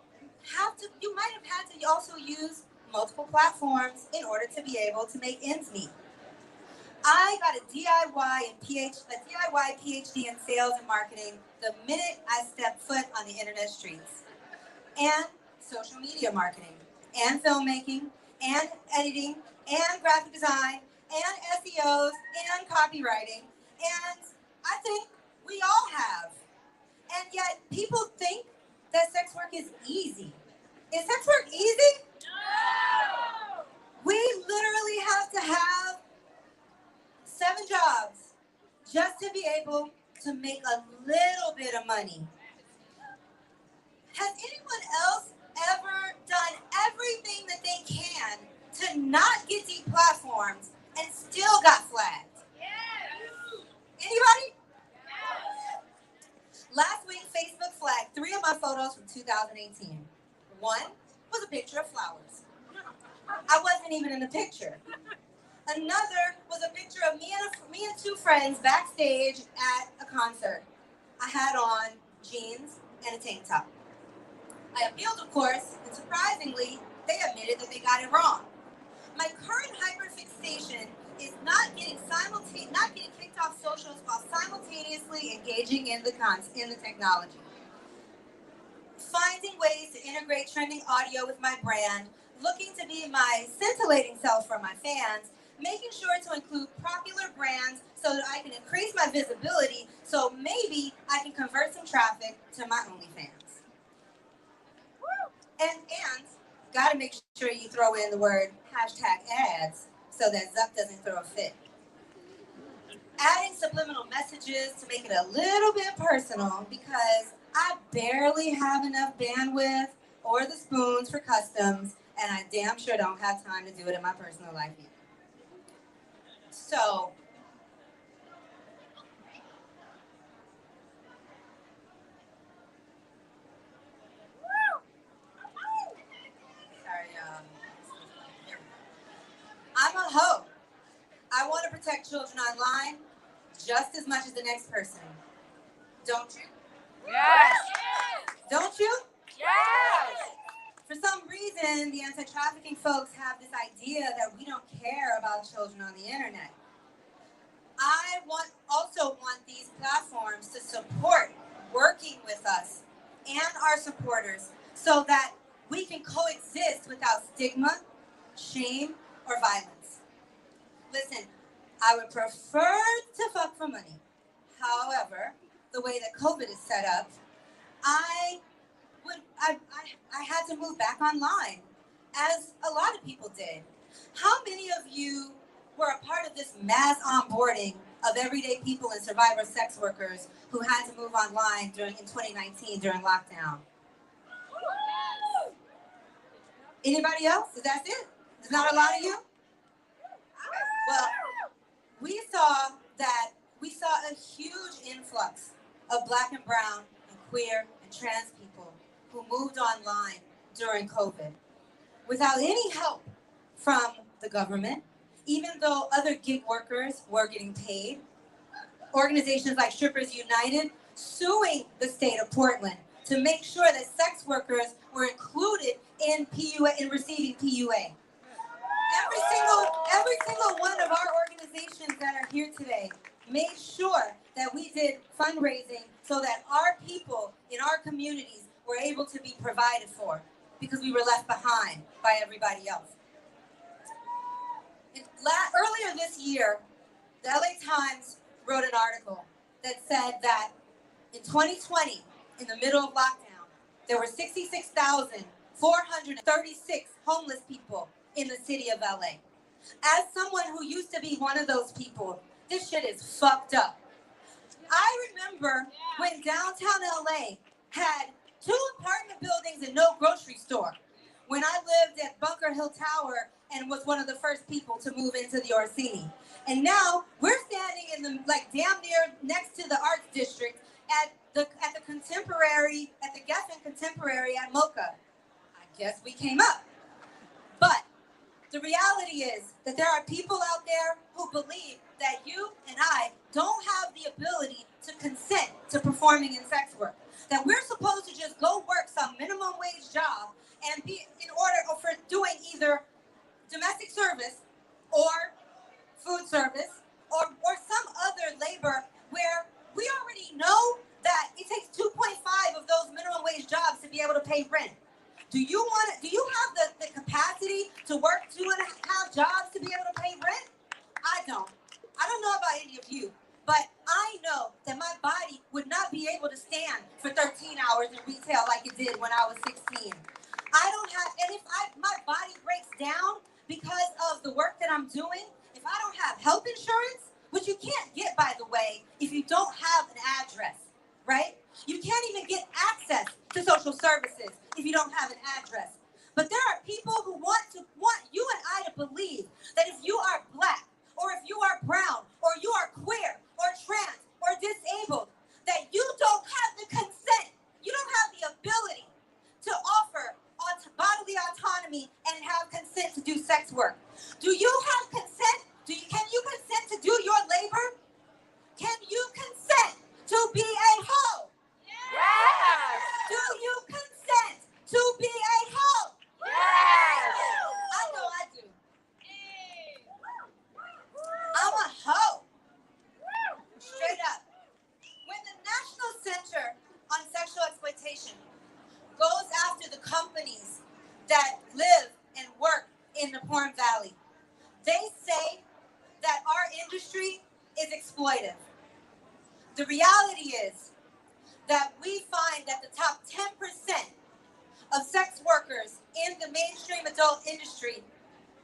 you might have had to also use multiple platforms in order to be able to make ends meet. I got a DIY PhD in sales and marketing the minute I stepped foot on the internet streets. And social media marketing, and filmmaking, and editing, and graphic design, and SEOs, and copywriting. And I think we all have. And yet people think that sex work is easy. Is sex work easy? No! We literally have to have 7 jobs just to be able to make a little bit of money. Has anyone else ever done everything that they can to not get deplatformed and still got flagged? Anybody? Last week, Facebook flagged 3 of my photos from 2018. One was a picture of flowers. I wasn't even in the picture. Another was a picture of me and 2 friends backstage at a concert. I had on jeans and a tank top. I appealed, of course, and surprisingly, they admitted that they got it wrong. My current hyperfixation is not getting kicked off socials while simultaneously engaging in the technology. Finding ways to integrate trending audio with my brand, looking to be my scintillating self for my fans, making sure to include popular brands so that I can increase my visibility, so maybe I can convert some traffic to my OnlyFans. And gotta make sure you throw in the word #ads so that Zuck doesn't throw a fit. Adding subliminal messages to make it a little bit personal because I barely have enough bandwidth or the spoons for customs, and I damn sure don't have time to do it in my personal life either. So, I'm a hoe. I want to protect children online just as much as the next person. Don't you? Yes. Don't you? Yes. For some reason, the anti-trafficking folks have this idea that we don't care about children on the internet. I also want these platforms to support working with us and our supporters so that we can coexist without stigma, shame, or violence. Listen, I would prefer to fuck for money. However, the way that COVID is set up, I had to move back online, as a lot of people did. How many of you were a part of this mass onboarding of everyday people and survivor sex workers who had to move online in 2019 during lockdown? Anybody else? Is that it? There's not a lot of you? Well, we saw a huge influx of Black and brown and queer and trans people who moved online during COVID without any help from the government, even though other gig workers were getting paid. Organizations like Strippers United suing the state of Portland to make sure that sex workers were included in PUA, in receiving PUA. Every single one of our organizations that are here today made sure that we did fundraising so that our people in our communities were able to be provided for because we were left behind by everybody else. Earlier this year, the LA Times wrote an article that said that in 2020, in the middle of lockdown, there were 66,436 homeless people in the city of LA. As someone who used to be one of those people, this shit is fucked up. I remember when downtown LA had 2 apartment buildings and no grocery store. When I lived at Bunker Hill Tower and was one of the first people to move into the Orsini. And now we're standing in the, damn near next to the Arts District at the Geffen Contemporary at MOCA. I guess we came up. But the reality is that there are people out there who believe that you and I don't have the ability to consent to performing in sex work. That we're supposed to just go work some minimum wage job and be in order for doing either domestic service or food service or some other labor where we already know that it takes 2.5 of those minimum wage jobs to be able to pay rent. Do you have the capacity to work 2.5 jobs to be able to pay rent? I don't know about any of you, but I know that my body would not be able to stand for 13 hours in retail like it did when I was 16. My body breaks down because of the work that I'm doing, if I don't have health insurance, which you can't get, by the way, if you don't have an address, right? You can't even get access to social services if you don't have an address. But there are people who want you and I to believe that if you are Black, or if you are brown, or you are queer, or trans, or disabled, that you don't have the consent, you don't have the ability to offer bodily autonomy and have consent to do sex work. Do you have consent? Can you consent to do your labor? Can you consent to be a hoe? Yes. Do you consent to be a hoe? Yes. I know I do. I'm a hoe. Straight up. When the National Center on Sexual Exploitation goes after the companies that live and work in the Porn Valley, they say that our industry is exploitive. The reality is that we find that the top 10% of sex workers in the mainstream adult industry,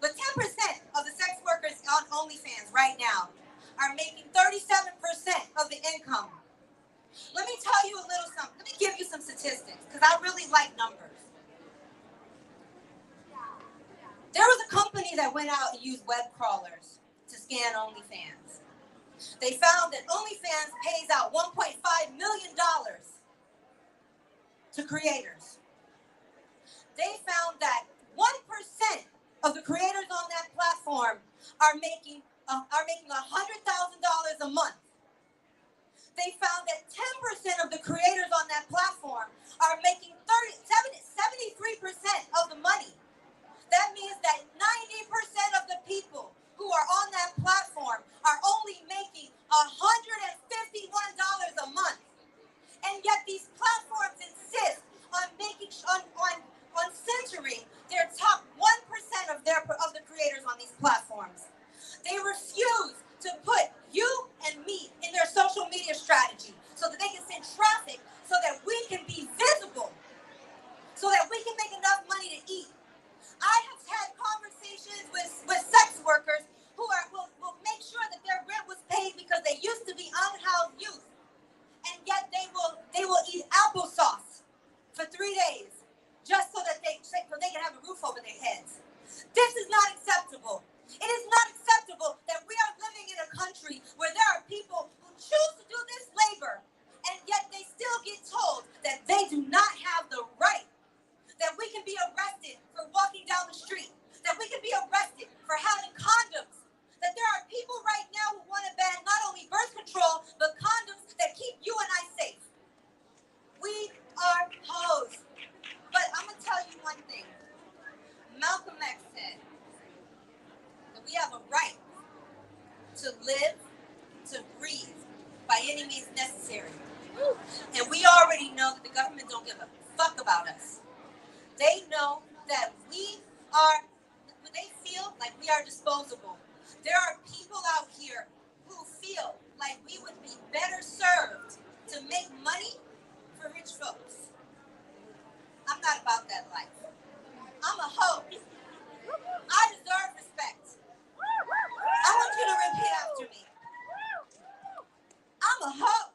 but 10% of the sex workers on OnlyFans right now are making 37% of the income. Let me tell you a little something. Let me give you some statistics, because I really like numbers. There was a company that went out and used web crawlers to scan OnlyFans. They found that OnlyFans pays out $1.5 million to creators. They found that 1% of the creators on that platform are making $100,000 a month. They found that 10% of the creators on that platform are making 73% of the money. That means that 90% of the people who are on that platform are only making $151 a month. And yet these platforms insist on censoring their top 1% of the creators on these platforms. They refuse to put you and me in their social media strategy so that they can send traffic so that we can be visible, so that we can make enough money to eat. I have had conversations with sex workers who will make sure that their rent was paid because they used to be unhoused youth, and yet they will eat applesauce for 3 days just so that they can have a roof over their heads. This is not acceptable. It is not acceptable that we are living in a country where there are people who choose to do this labor, and yet they still get told that they do not have the right, that we can be arrested for walking down the street, that we can be arrested for having condoms, that there are people right now who want to ban not only birth control, but condoms that keep you and I safe. We are hoes. But I'm going to tell you one thing. Malcolm X said that we have a right to live, to breathe, by any means necessary. And we already know that the government don't give a fuck about us. They know that they feel like we are disposable. There are people out here who feel like we would be better served to make money for rich folks. I'm not about that life. I'm a hoe. I deserve respect. I want you to repeat after me. I'm a hoe.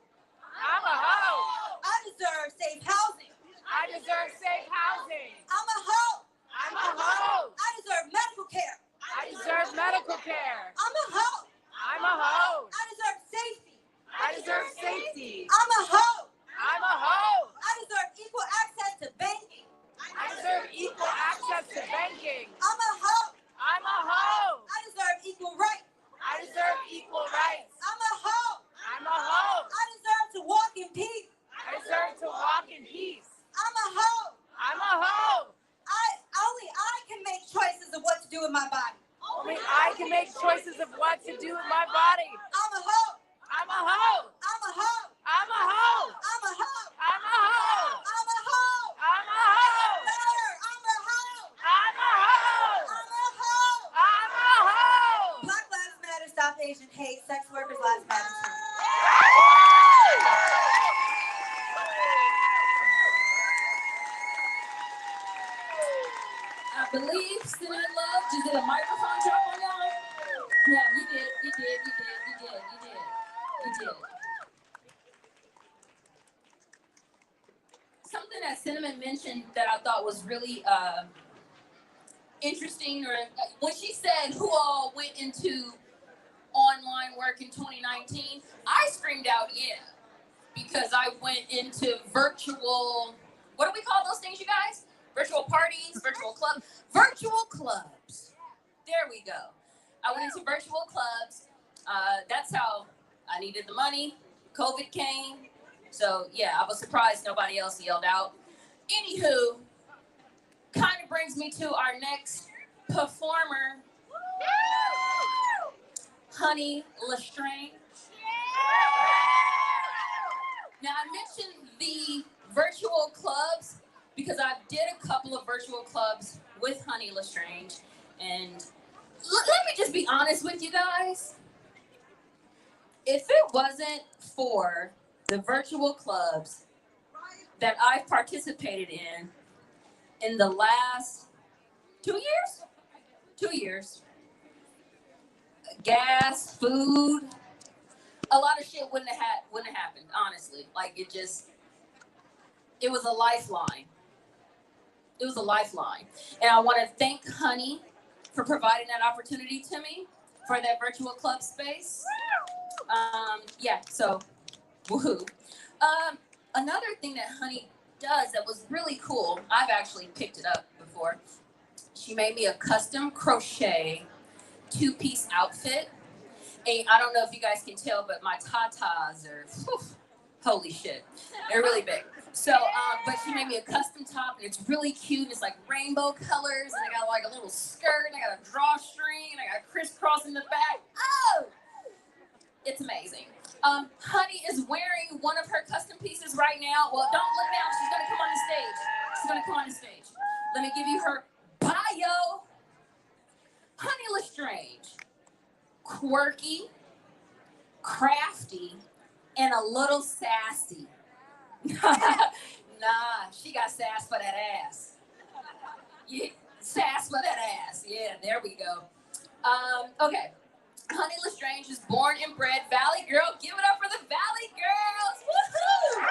I'm a hoe. I deserve safe housing. I deserve safe housing. I'm a hoe. I'm a hoe. I deserve medical care. I deserve medical care. I'm a hoe. I'm a hoe. I deserve safety. I deserve safety. I'm a hoe. I'm a hoe. I deserve equal access to banking. I deserve equal access to banking. I'm a hoe. I'm a hoe. I deserve equal rights. I deserve equal rights. I'm a hoe. I'm a hoe. I deserve to walk in peace. I deserve to walk in peace. I'm a hoe. I'm a hoe. Only I can make choices of what to do with my body. Only I can make choices of what to do with my body. I'm a hoe. I'm a hoe. I'm a hoe. I'm a hoe. I'm a hoe. I'm a hoe. I'm a hoe. I'm a hoe. I'm a hoe. I'm a hoe. I'm a hoe. I'm a hoe. Black Lives Matter, Stop Asian Hate, Sex Workers Lives Matter too. I believe Cinnamon Love just did a microphone drop on y'all. Yeah, you did. something that Sinnamon mentioned that I thought was really interesting, or when she said who all went into online work in 2019, I screamed out, yeah, because I went into virtual, what do we call those things, you guys? Virtual parties, virtual clubs. There we go. I went into virtual clubs. That's how I needed the money. COVID came. So yeah, I was surprised nobody else yelled out. Anywho, kind of brings me to our next performer, Honey LeStrange. Now I mentioned the virtual clubs because I did a couple of virtual clubs with Honey LeStrange, and let me just be honest with you guys. If it wasn't for the virtual clubs that I've participated in the last 2 years, 2 years, gas, food, a lot of shit wouldn't have happened, honestly. Like it was a lifeline. It was a lifeline. And I want to thank Honey for providing that opportunity to me for that virtual club space. Yeah, so woohoo. Another thing that Honey does that was really cool, I've actually picked it up before. She made me a custom crochet 2-piece outfit. And I don't know if you guys can tell, but my tatas are, whew, holy shit. They're really big. So, but she made me a custom top, and it's really cute. It's like rainbow colors, and I got like a little skirt, and I got a drawstring, and I got crisscross in the back. Oh! It's amazing. Honey is wearing one of her custom pieces right now. Well, don't look now. She's going to come on the stage. She's going to come on the stage. Let me give you her bio. Honey LeStrange. Quirky, crafty, and a little sassy. Nah, she got sass for that ass. Yeah, sass for that ass. Yeah, there we go. Okay. Honey LeStrange is born and bred Valley girl. Give it up for the Valley girls. Woohoo!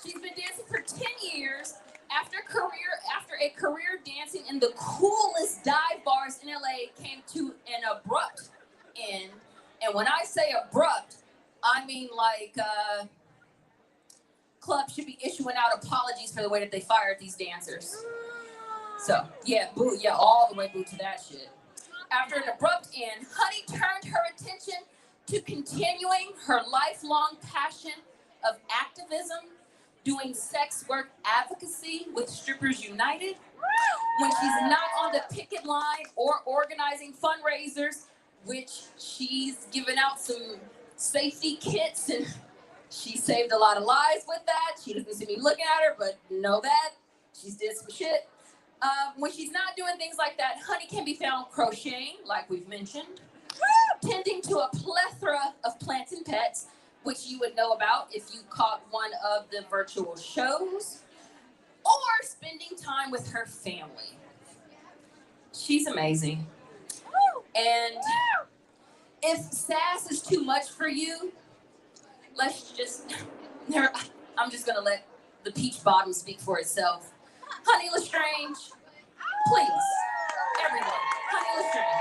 She's been dancing for 10 years after a career dancing in the coolest dive bars in LA came to an abrupt end. And when I say abrupt, I mean like clubs should be issuing out apologies for the way that they fired these dancers. So yeah, boo, yeah, all the way boo to that shit. After an abrupt end, Honey turned her attention to continuing her lifelong passion of activism, doing sex work advocacy with Strippers United. When she's not on the picket line or organizing fundraisers, which she's given out some safety kits, and she saved a lot of lives with that. She doesn't see me looking at her, but know that she's did some shit. When she's not doing things like that, Honey can be found crocheting, like we've mentioned, tending to a plethora of plants and pets, which you would know about if you caught one of the virtual shows, or spending time with her family. She's amazing. And if sass is too much for you, I'm just gonna let the peach bottom speak for itself. Honey LeStrange, please, everyone, Honey LeStrange.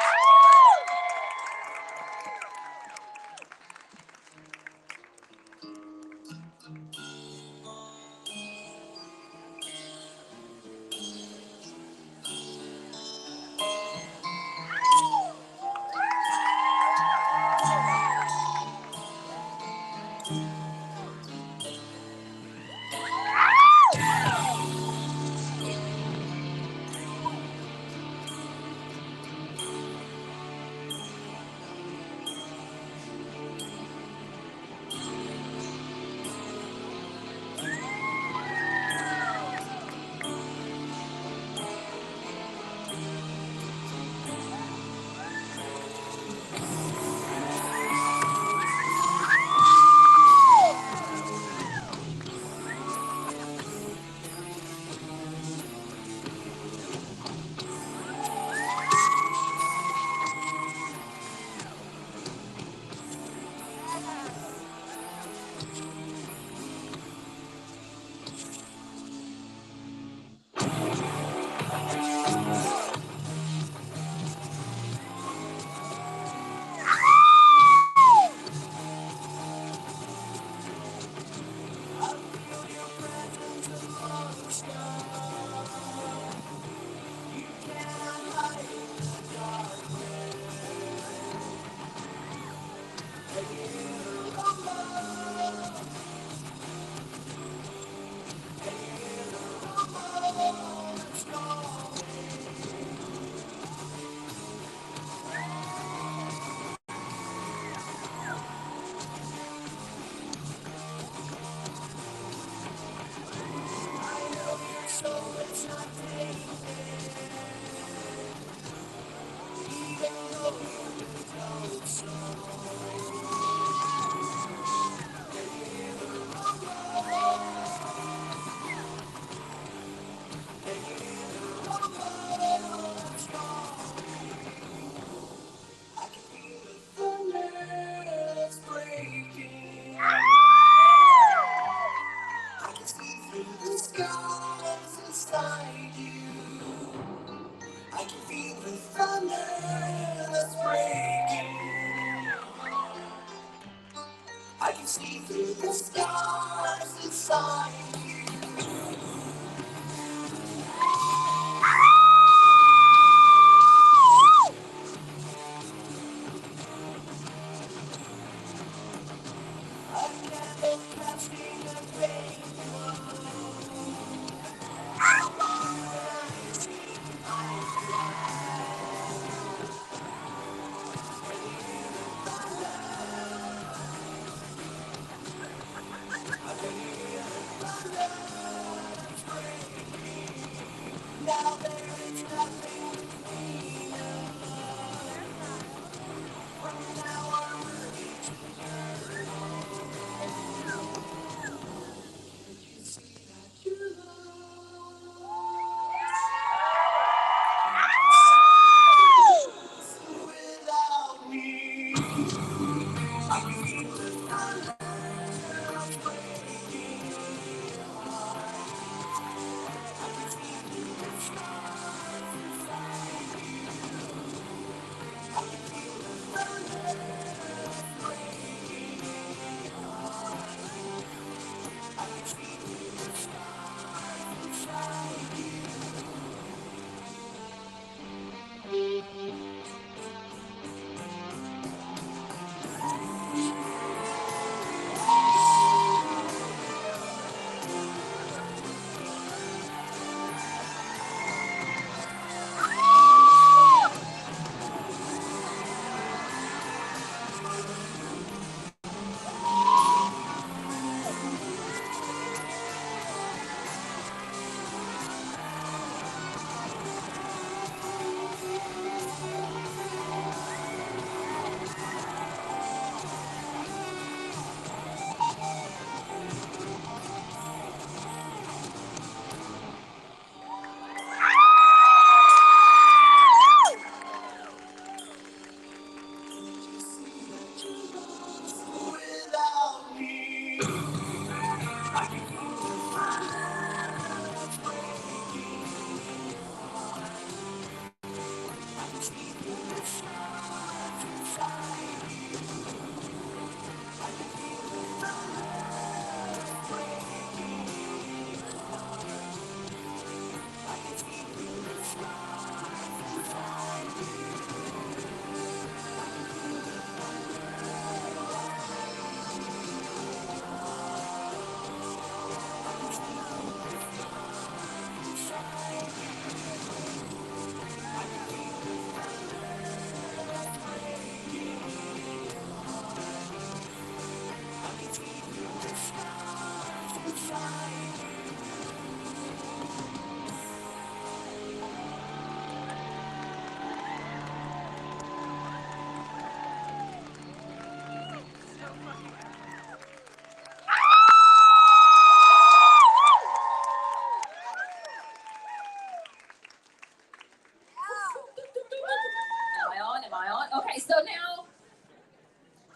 Am I on? Okay, so now,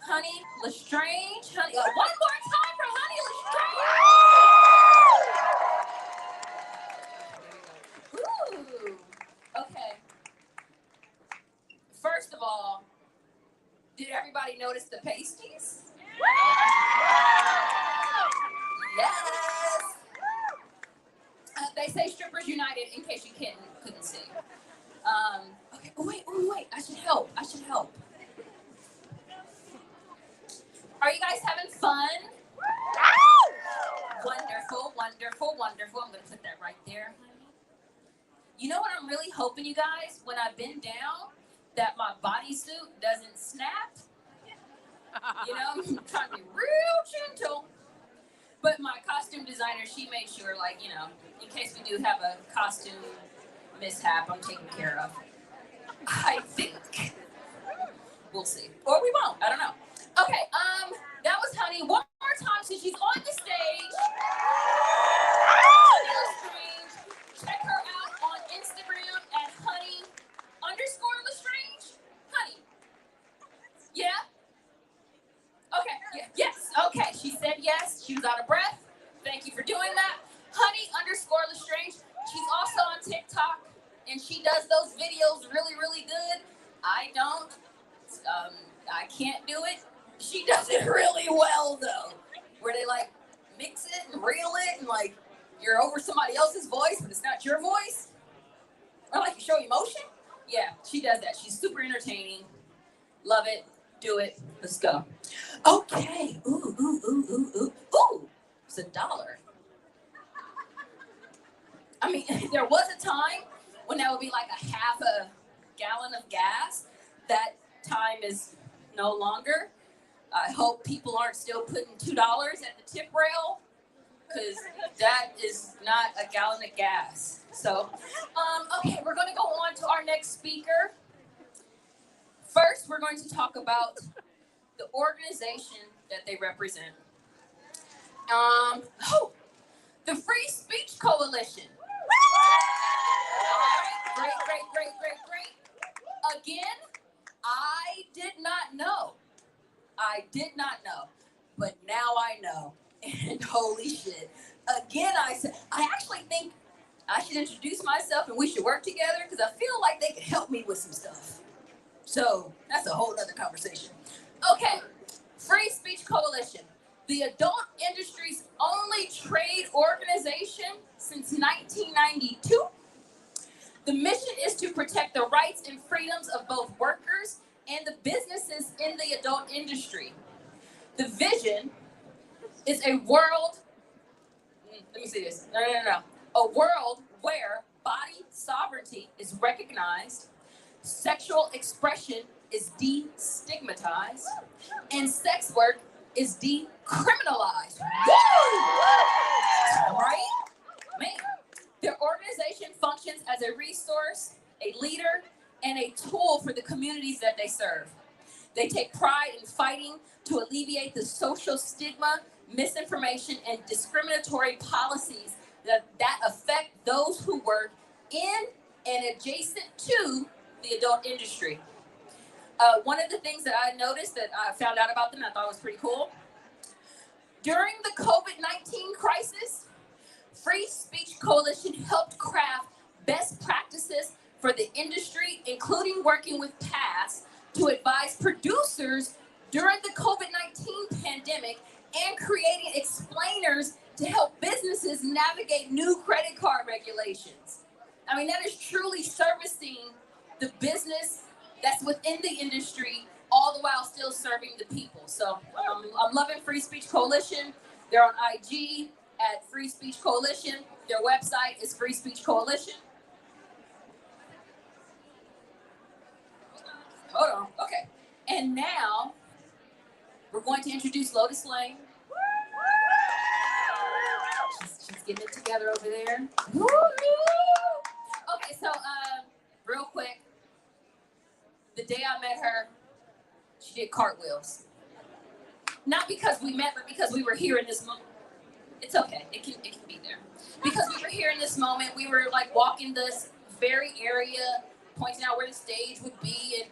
Honey, LeStrange, Honey, one more time for Honey, LeStrange. Ooh, okay. First of all, did everybody notice the pasties? Yes. They say strippers united, in case you couldn't see. Okay. Oh, wait. I should help. Are you guys having fun? Wonderful. I'm gonna put that right there, honey. You know what I'm really hoping, you guys, when I bend down, that my bodysuit doesn't snap. You know, I'm trying to be real gentle. But my costume designer, she made sure, like, you know, in case we do have a costume mishap, I'm taken care of. I think. We'll see. Or we won't. I don't know. Okay, that was Honey. One more time since she's on the stage. LeStrange. Check her out on Instagram at Honey_LeStrange. Honey. Yeah? Okay. Yeah. Yes. Okay. She said yes. She was out of breath. Thank you for doing that. Honey_LeStrange. She's also on TikTok, and she does those videos really, really good. I don't. I can't do it. She does it really well, though. Where they like mix it and reel it and like you're over somebody else's voice, but it's not your voice. Or like you show emotion. Yeah, she does that. She's super entertaining. Love it. Do it. Let's go. Okay. Ooh. It's $1. I mean, there was a time when that would be like a half a gallon of gas. That time is no longer. I hope people aren't still putting $2 at the tip rail, because that is not a gallon of gas. So, okay, we're going to go on to our next speaker. First, we're going to talk about the organization that they represent. The Free Speech Coalition. All right, great. Again, I did not know. But now I know. And holy shit. Again, I actually think I should introduce myself and we should work together because I feel like they could help me with some stuff. So that's a whole other conversation. Okay, Free Speech Coalition, the adult industry's only trade organization since 1992. The mission is to protect the rights and freedoms of both workers and the businesses in the adult industry. The vision is a world, let me see this, no. A world where body sovereignty is recognized, sexual expression is destigmatized, and sex work is decriminalized. Right? Man. Their organization functions as a resource, a leader, and a tool for the communities that they serve. They take pride in fighting to alleviate the social stigma, misinformation, and discriminatory policies that affect those who work in and adjacent to the adult industry. One of the things that I noticed that I found out about them, I thought was pretty cool. During the COVID-19 crisis, Free Speech Coalition helped craft best practices for the industry, including working with PASS to advise producers during the COVID-19 pandemic and creating explainers to help businesses navigate new credit card regulations. I mean, that is truly servicing the business that's within the industry, all the while still serving the people. So I'm loving Free Speech Coalition. They're on IG at Free Speech Coalition. Their website is Free Speech Coalition. Hold on, okay. And now, we're going to introduce Lotus Lane. She's getting it together over there. Okay, so real quick, the day I met her, she did cartwheels. Not because we met, but because we were here in this moment. It's okay, it can be there. Because we were here in this moment, we were like walking this very area, pointing out where the stage would be, and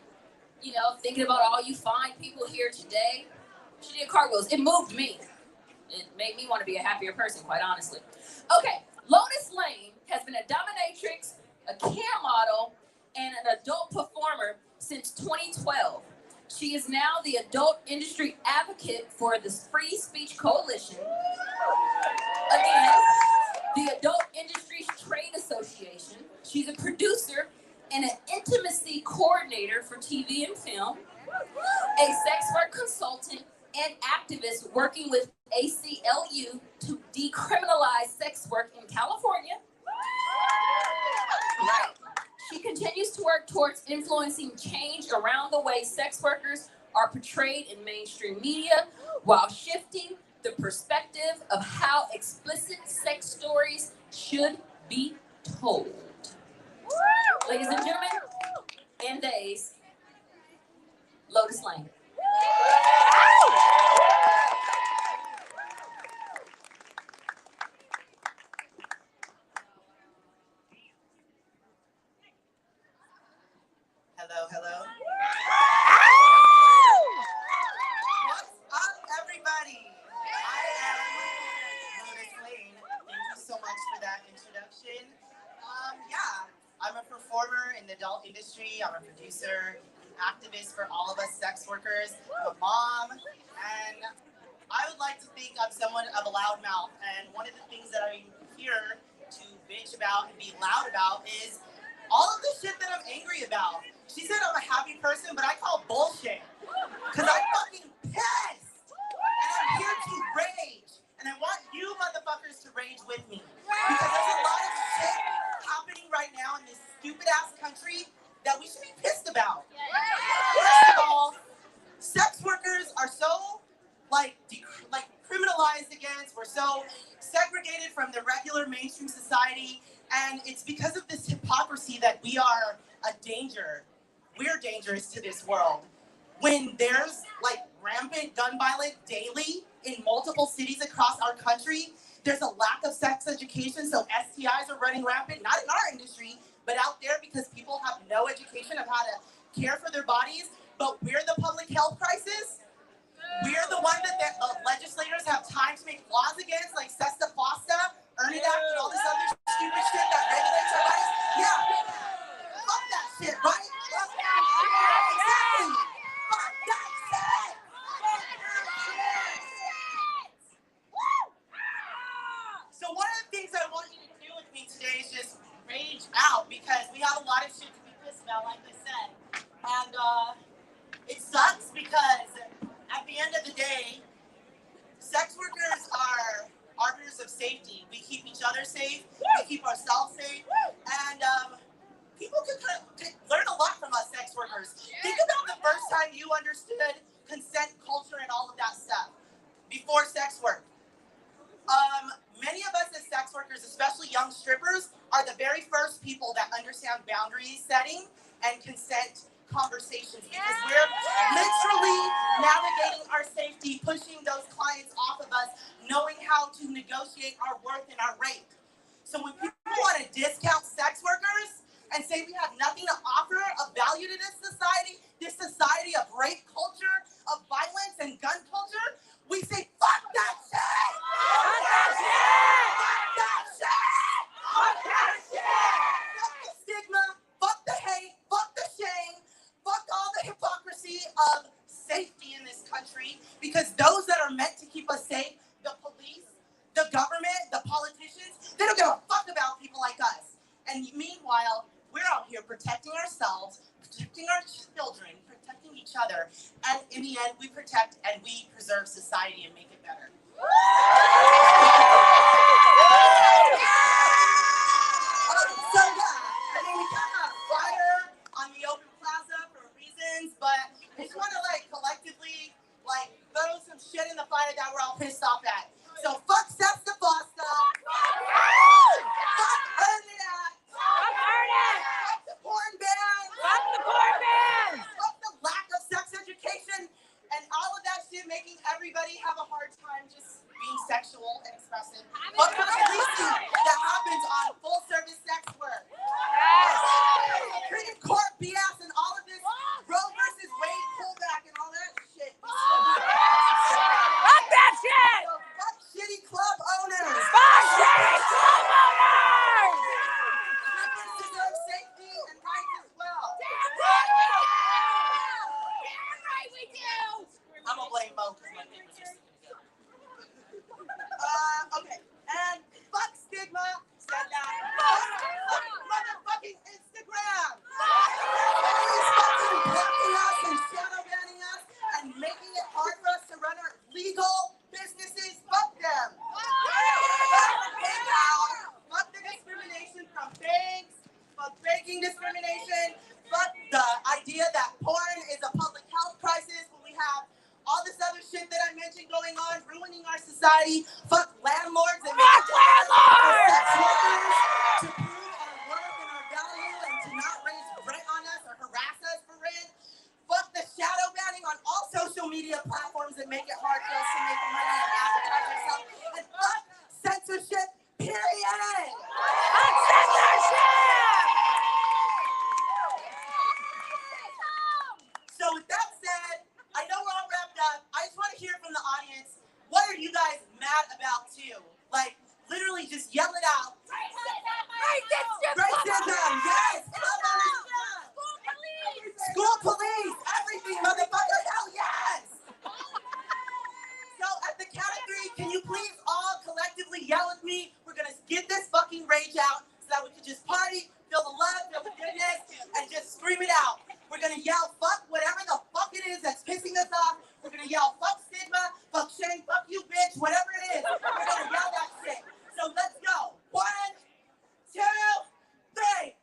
thinking about all you fine people here today. She did cartwheels. It moved me. It made me want to be a happier person, quite honestly. Okay, Lotus Lane has been a dominatrix, a cam model, and an adult performer since 2012. She is now the adult industry advocate for the Free Speech Coalition. Again, the Adult Industries Trade Association. She's a producer and an intimacy coordinator for TV and film, a sex work consultant and activist working with ACLU to decriminalize sex work in California. Right. She continues to work towards influencing change around the way sex workers are portrayed in mainstream media while shifting the perspective of how explicit sex stories should be told. Ladies and gentlemen, and days, Lotus Lane. Hello. What's up, everybody? I am Lotus Lane. Thank you so much for that introduction. I'm a performer in the adult industry. I'm a producer, activist for all of us sex workers. I'm a mom, and I would like to think I'm somewhat of a loudmouth, and one of the things that I'm here to bitch about and be loud about is all of the shit that I'm angry about. She said I'm a happy person, but I call bullshit. Because I'm fucking pissed. And I'm here to rage. And I want you motherfuckers to rage with me. Because there's a lot of shit happening right now in this stupid ass country that we should be pissed about. First of all, sex workers are so criminalized against. We're so segregated from the regular mainstream society, and it's because of this hypocrisy that we are a danger. We're dangerous to this world. When there's like rampant gun violence daily in multiple cities across our country, there's a lack of sex education, so STIs are running rampant, not in our industry, but out there because people have no education of how to care for their bodies. But we're the public health crisis. We're the one that the legislators have time to make laws against, like Sesta Fosta, Earn It Act, and all this other stupid shit that regulates our bodies. Yeah. Fuck that shit, right? Fuck that shit. Exactly. Fuck that shit. So one of the things I want you to do with me today is just rage out, because we have a lot of shit to be pissed about, like I said. And it sucks because at the end of the day, sex workers are arbiters of safety. We keep each other safe, we keep ourselves safe, and people can learn a lot from us sex workers. Think about the first time you understood consent culture and all of that stuff before sex work. Many of us as sex workers, especially young strippers, are the very first people that understand boundary setting and consent conversations, because we're literally navigating our safety, pushing those clients off of us, knowing how to negotiate our worth and our rate. So when people want to discount sex workers and say we have nothing to offer of value to this society of rape culture, of violence and gun culture, we say, fuck that shit! Fuck that shit! Fuck that shit! Fuck that shit! Fuck the stigma, fuck the hate, fuck the shame, fuck all the hypocrisy of safety in this country, because those that are meant to keep us safe, the police, the government, the politicians, they don't give a fuck about people like us. And meanwhile, we're out here protecting ourselves, protecting our children, protecting each other, and in the end, we protect and we preserve society and make it better. So yeah, I mean, we kind of fire on the open plaza for reasons, but I just want to collectively throw some shit in the fire that we're all pissed off at. So fuck Sesta Fosta. Fuck Earn It Act. Fuck Earn It. Fuck the porn ban. Fuck the porn ban. Fuck the lack of sex education and all of that shit making everybody have a hard time just being sexual and expressive. Fuck the policing that happens on full service sex work. Yes. Supreme Court BS and all of this Roe versus Wade pullback and all that shit. Fuck that shit! So fuck shitty club owners. Fuck shitty club owners! Strippers deserve safety and rights as well. Damn right we do! Damn right we do! I'm gonna blame Mo because my name was just... Okay, and fuck stigma. Said that. Fuck motherfucking Instagram. Always fucking blocking us and shadow banning us and making it hard for us to run our legal businesses. Fuck them. Fuck Kink Out. Fuck the discrimination from banks. Fuck banking discrimination. Fuck the idea that porn is a public health crisis when we have all this other shit that I mentioned going on, ruining our society. Fuck landlords and fuck landlords! Sex workers to prove our worth and our value and to not raise rent on us or harass us for rent. Fuck the shadow banning on all social media platforms that make it hard for us to make money and advertise ourselves. And fuck censorship, period! Fuck censorship! So with that said, I know we're all wrapped up. I just want to hear from the audience. What are you guys mad about too? Literally just yell it out. Racism! Yes! School police! Everything, motherfucker! Hell yes! So at the yell with me. We're gonna get this fucking rage out so that we can just party, feel the love, feel the goodness, and just scream it out. We're gonna yell fuck whatever the fuck it is that's pissing us off. We're gonna yell fuck stigma, fuck shame, fuck you bitch, whatever it is. We're gonna yell that shit. So let's go. 1, 2, 3.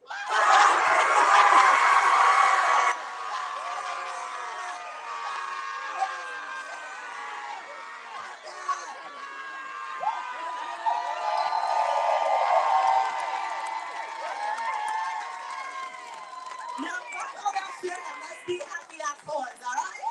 Now fuck all that shit and let's be happy ass boys, all right?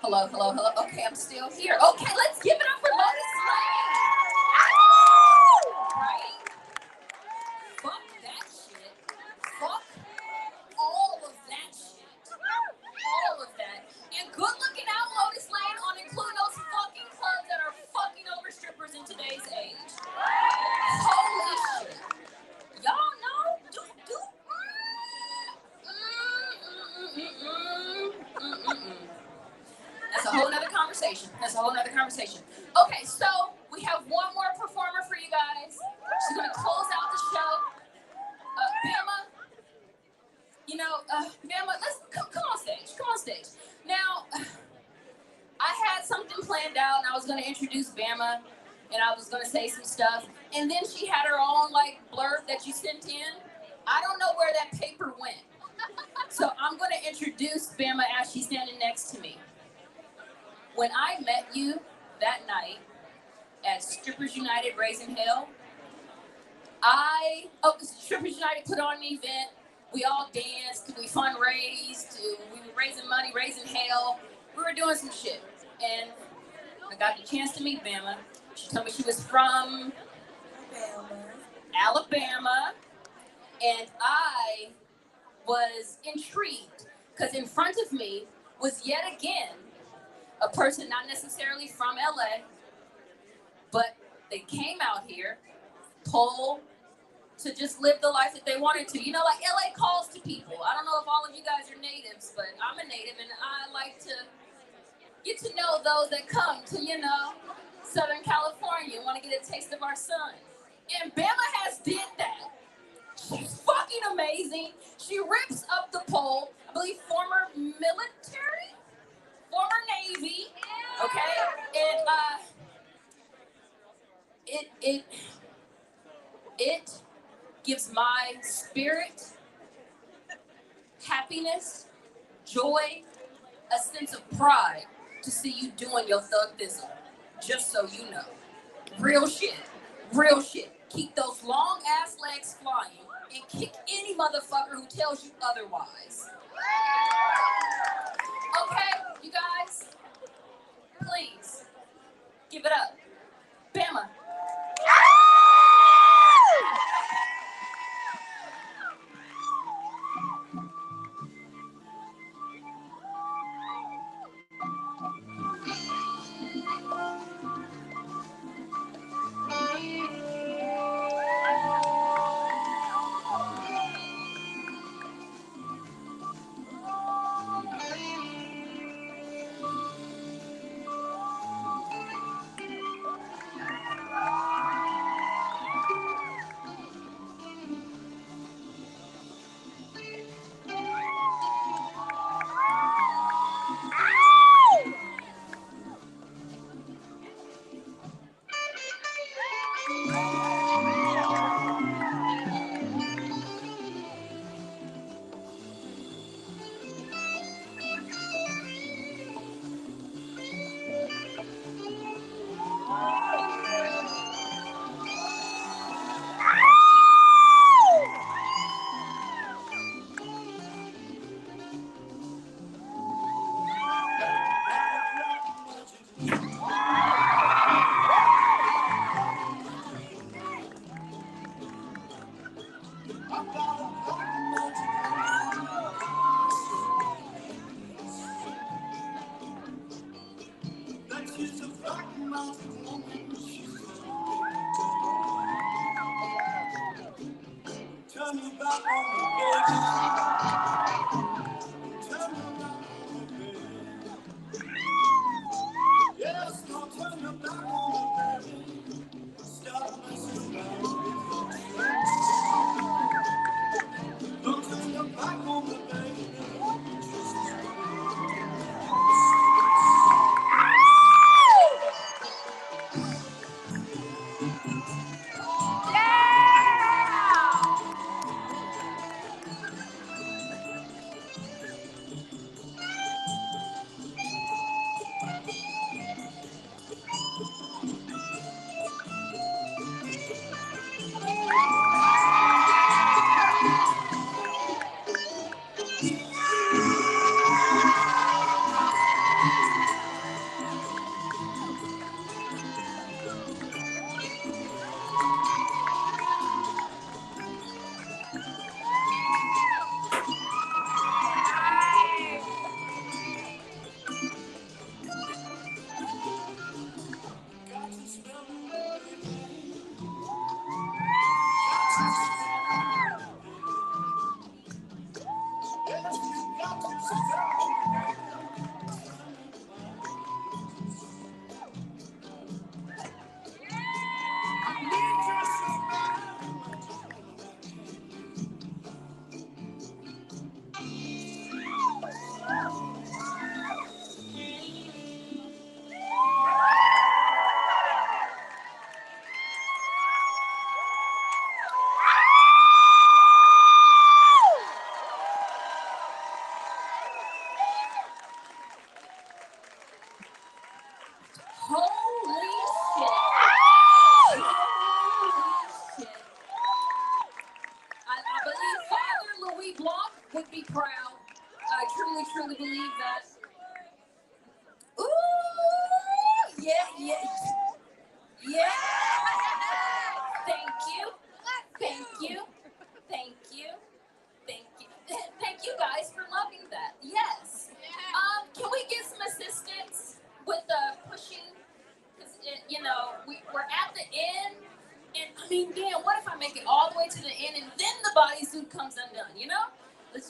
Hello, hello, hello. Okay, I'm still here. Okay, let's give it up for Lotus Lane. Right? Fuck that shit. Fuck all of that shit. All of that. And good looking out, Lotus Lane, on including those fucking clubs that are fucking over strippers in today's age. Holy shit. Y'all know? That's a whole nother conversation. That's a whole nother conversation. Okay, so we have one more performer for you guys. She's gonna close out the show. Bama, you know, Bama, let's come on stage. Come on stage. Now, I had something planned out, and I was gonna introduce Bama, and I was gonna say some stuff, and then she had her own like blurb that you sent in. I don't know where that paper went, so I'm gonna introduce Bama as she's standing next to me. When I met you that night at Strippers United Raising Hell, Strippers United put on an event. We all danced, we fundraised, we were raising money, raising hell. We were doing some shit. And I got the chance to meet Bama. She told me she was from Alabama. And I was intrigued because in front of me was yet again a person not necessarily from LA, but they came out here, told to just live the life that they wanted to. You know, like LA calls to people. I don't know if all of you guys are natives, but I'm a native and I like to get to know those that come to, you know, Southern California and want to get a taste of our sun. And Bama has did that. She's fucking amazing. She rips up the pole. I believe former military, former Navy, okay? And it gives my spirit happiness, joy, a sense of pride to see you doing your thug thistle. Just so you know. Real shit. Real shit. Keep those long ass legs flying and kick any motherfucker who tells you otherwise. Okay, you guys, please give it up. Bama. Turn your back on the baby. Turn your back on the baby. Yes, don't turn your back on the baby. Stop messing around. Don't turn your back on the baby. Holy shit. I believe Father Louis Blanc would be proud. I truly, truly believe that. Ooh, yeah. Yeah. Thank you. Thank you guys for loving that. Yes. Can we get some assistance with pushing? Because, we're at the end. And I mean, damn, what if I make it all the way to the end and then the bodysuit comes undone, you know? We're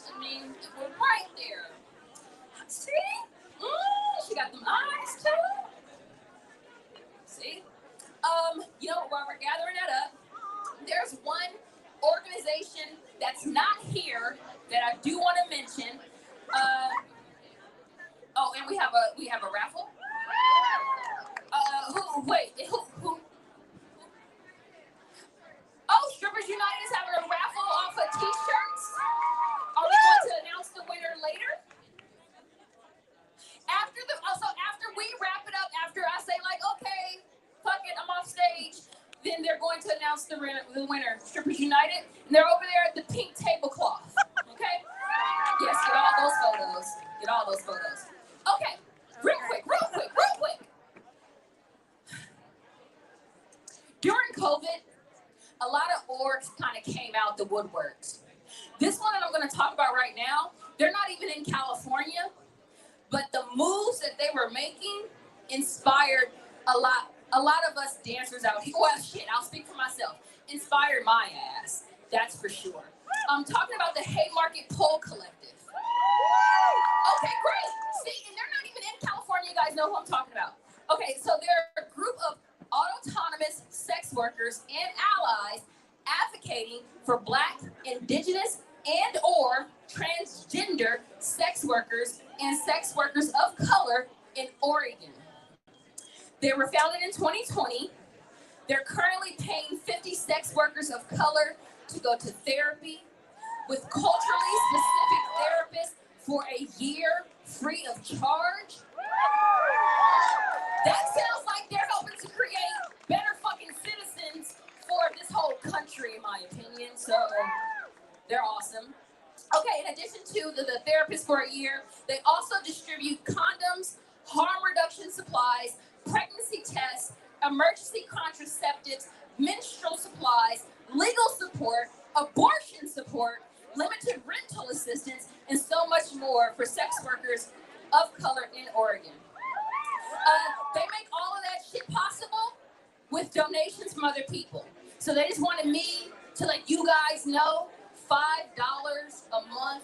right there. See? She got them eyes too. See? While we're gathering that up, there's one organization that's not here that I do want to mention. And we have a raffle. Who? Oh, Strippers United is having a raffle off of t-shirts. Are we going to announce the winner later? After we wrap it up, after I say okay, fuck it, I'm off stage, then they're going to announce the winner, Strippers United, and they're over there at the pink tablecloth. Okay? Yes, get all those photos. Okay, real quick. During COVID, a lot of orgs kind of came out the woodworks. This one that I'm going to talk about right now, they're not even in California, but the moves that they were making inspired a lot of us dancers out here. Well, shit, I'll speak for myself. Inspired my ass, that's for sure. I'm talking about the Haymarket Pole Collective. Okay, great. See, and they're not even in California. You guys know who I'm talking about. Okay, so they're a group of autonomous sex workers and allies advocating for Black, Indigenous, and or transgender sex workers and sex workers of color in Oregon. They were founded in 2020. They're currently paying 50 sex workers of color to go to therapy with culturally specific therapists for a year free of charge. That sounds like they're helping to create better fucking citizens for this whole country, in my opinion. So they're awesome. Okay, in addition to the therapist for a year, they also distribute condoms, harm reduction supplies, pregnancy tests, emergency contraceptives, menstrual supplies, legal support, abortion support, limited rental assistance, and so much more for sex workers of color in Oregon. They make all of that shit possible with donations from other people. So they just wanted me to let you guys know $5 a month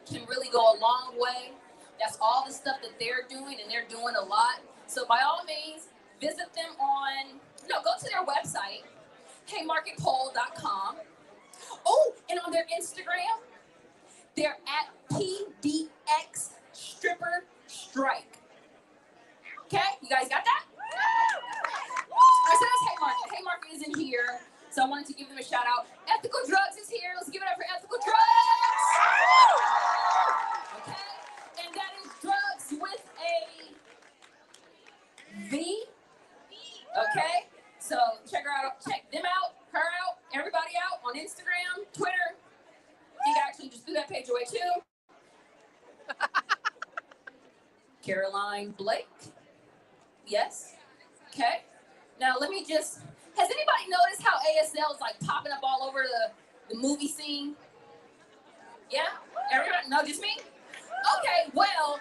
can really go a long way. That's all the stuff that they're doing, and they're doing a lot. So by all means, visit them go to their website, haymarketpole.com. Oh, and on their Instagram, they're at PDX Stripper Strike. Okay, you guys got that? All right, so that's Haymarket. Haymarket isn't here, so I wanted to give them a shout out. Ethical Drvgs is here. Let's give it up for Ethical Drvgs. Okay, and that is drugs with a V. Okay, so check them out, her out, everybody out on Instagram, Twitter. I think I actually just threw that page away too. Caroline Blake. Yes. Okay. Now let me has anybody noticed how ASL is like popping up all over the movie scene? Yeah? Everybody? No, just me? Okay, well,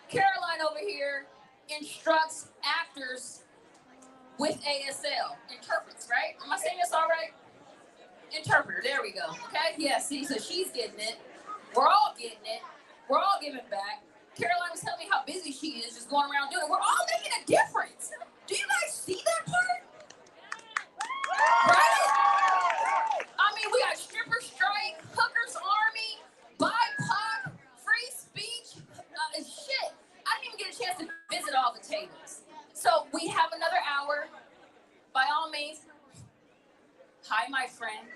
Caroline over here instructs actors with ASL. Interprets, right? Am I saying this all right? Interpreter, there we go. Okay? Yeah, see, so she's getting it. We're all getting it. We're all giving back. Caroline was telling me how busy she is just going around doing it. We're all making a difference. Do you guys see that part? Right? I mean, we got stripper strike, hookers army, BIPOC, free speech, shit. I didn't even get a chance to visit all the tables. So we have another hour. By all means, hi, my friend.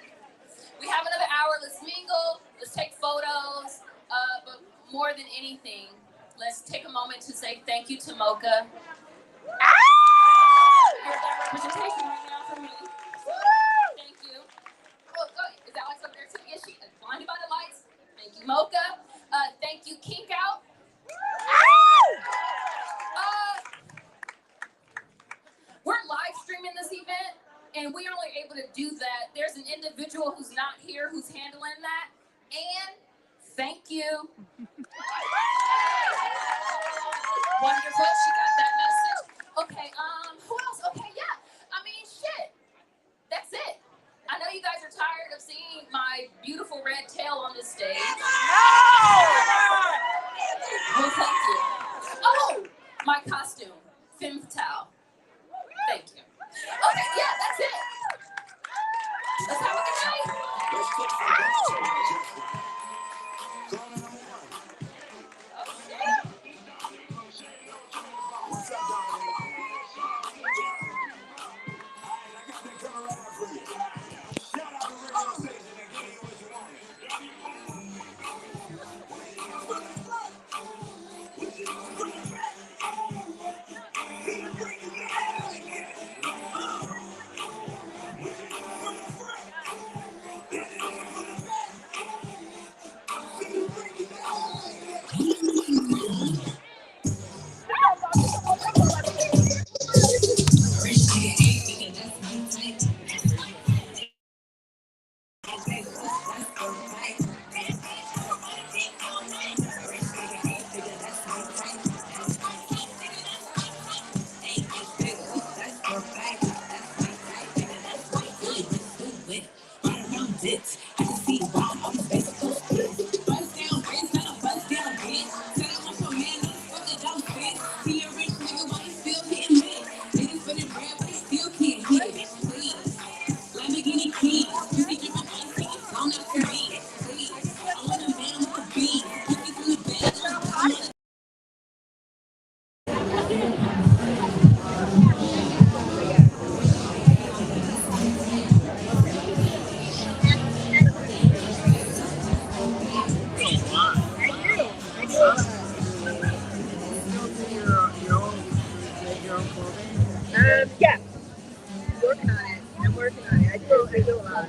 We have another hour. Let's mingle. Let's take photos. But more than anything, let's take a moment to say thank you to MOCA. Here's that representation right now from me. Thank you. Oh, is Alex up there too? Yes, she is blinded by the lights. Thank you, MOCA. Thank you, Kink Out. We're live streaming this event, and we are only able to do that. There's an individual who's not here who's handling that. And thank you. Wonderful. She got that message. Okay, who else? Okay, yeah. I mean, shit. That's it. I know you guys are tired of seeing my beautiful red tail on this stage. Well, thank you. Oh, my costume. Femme fatale. Thank you. Okay, yeah, that's it. Let's have a good night. Yeah, working on it. I'm working on it. I do a lot.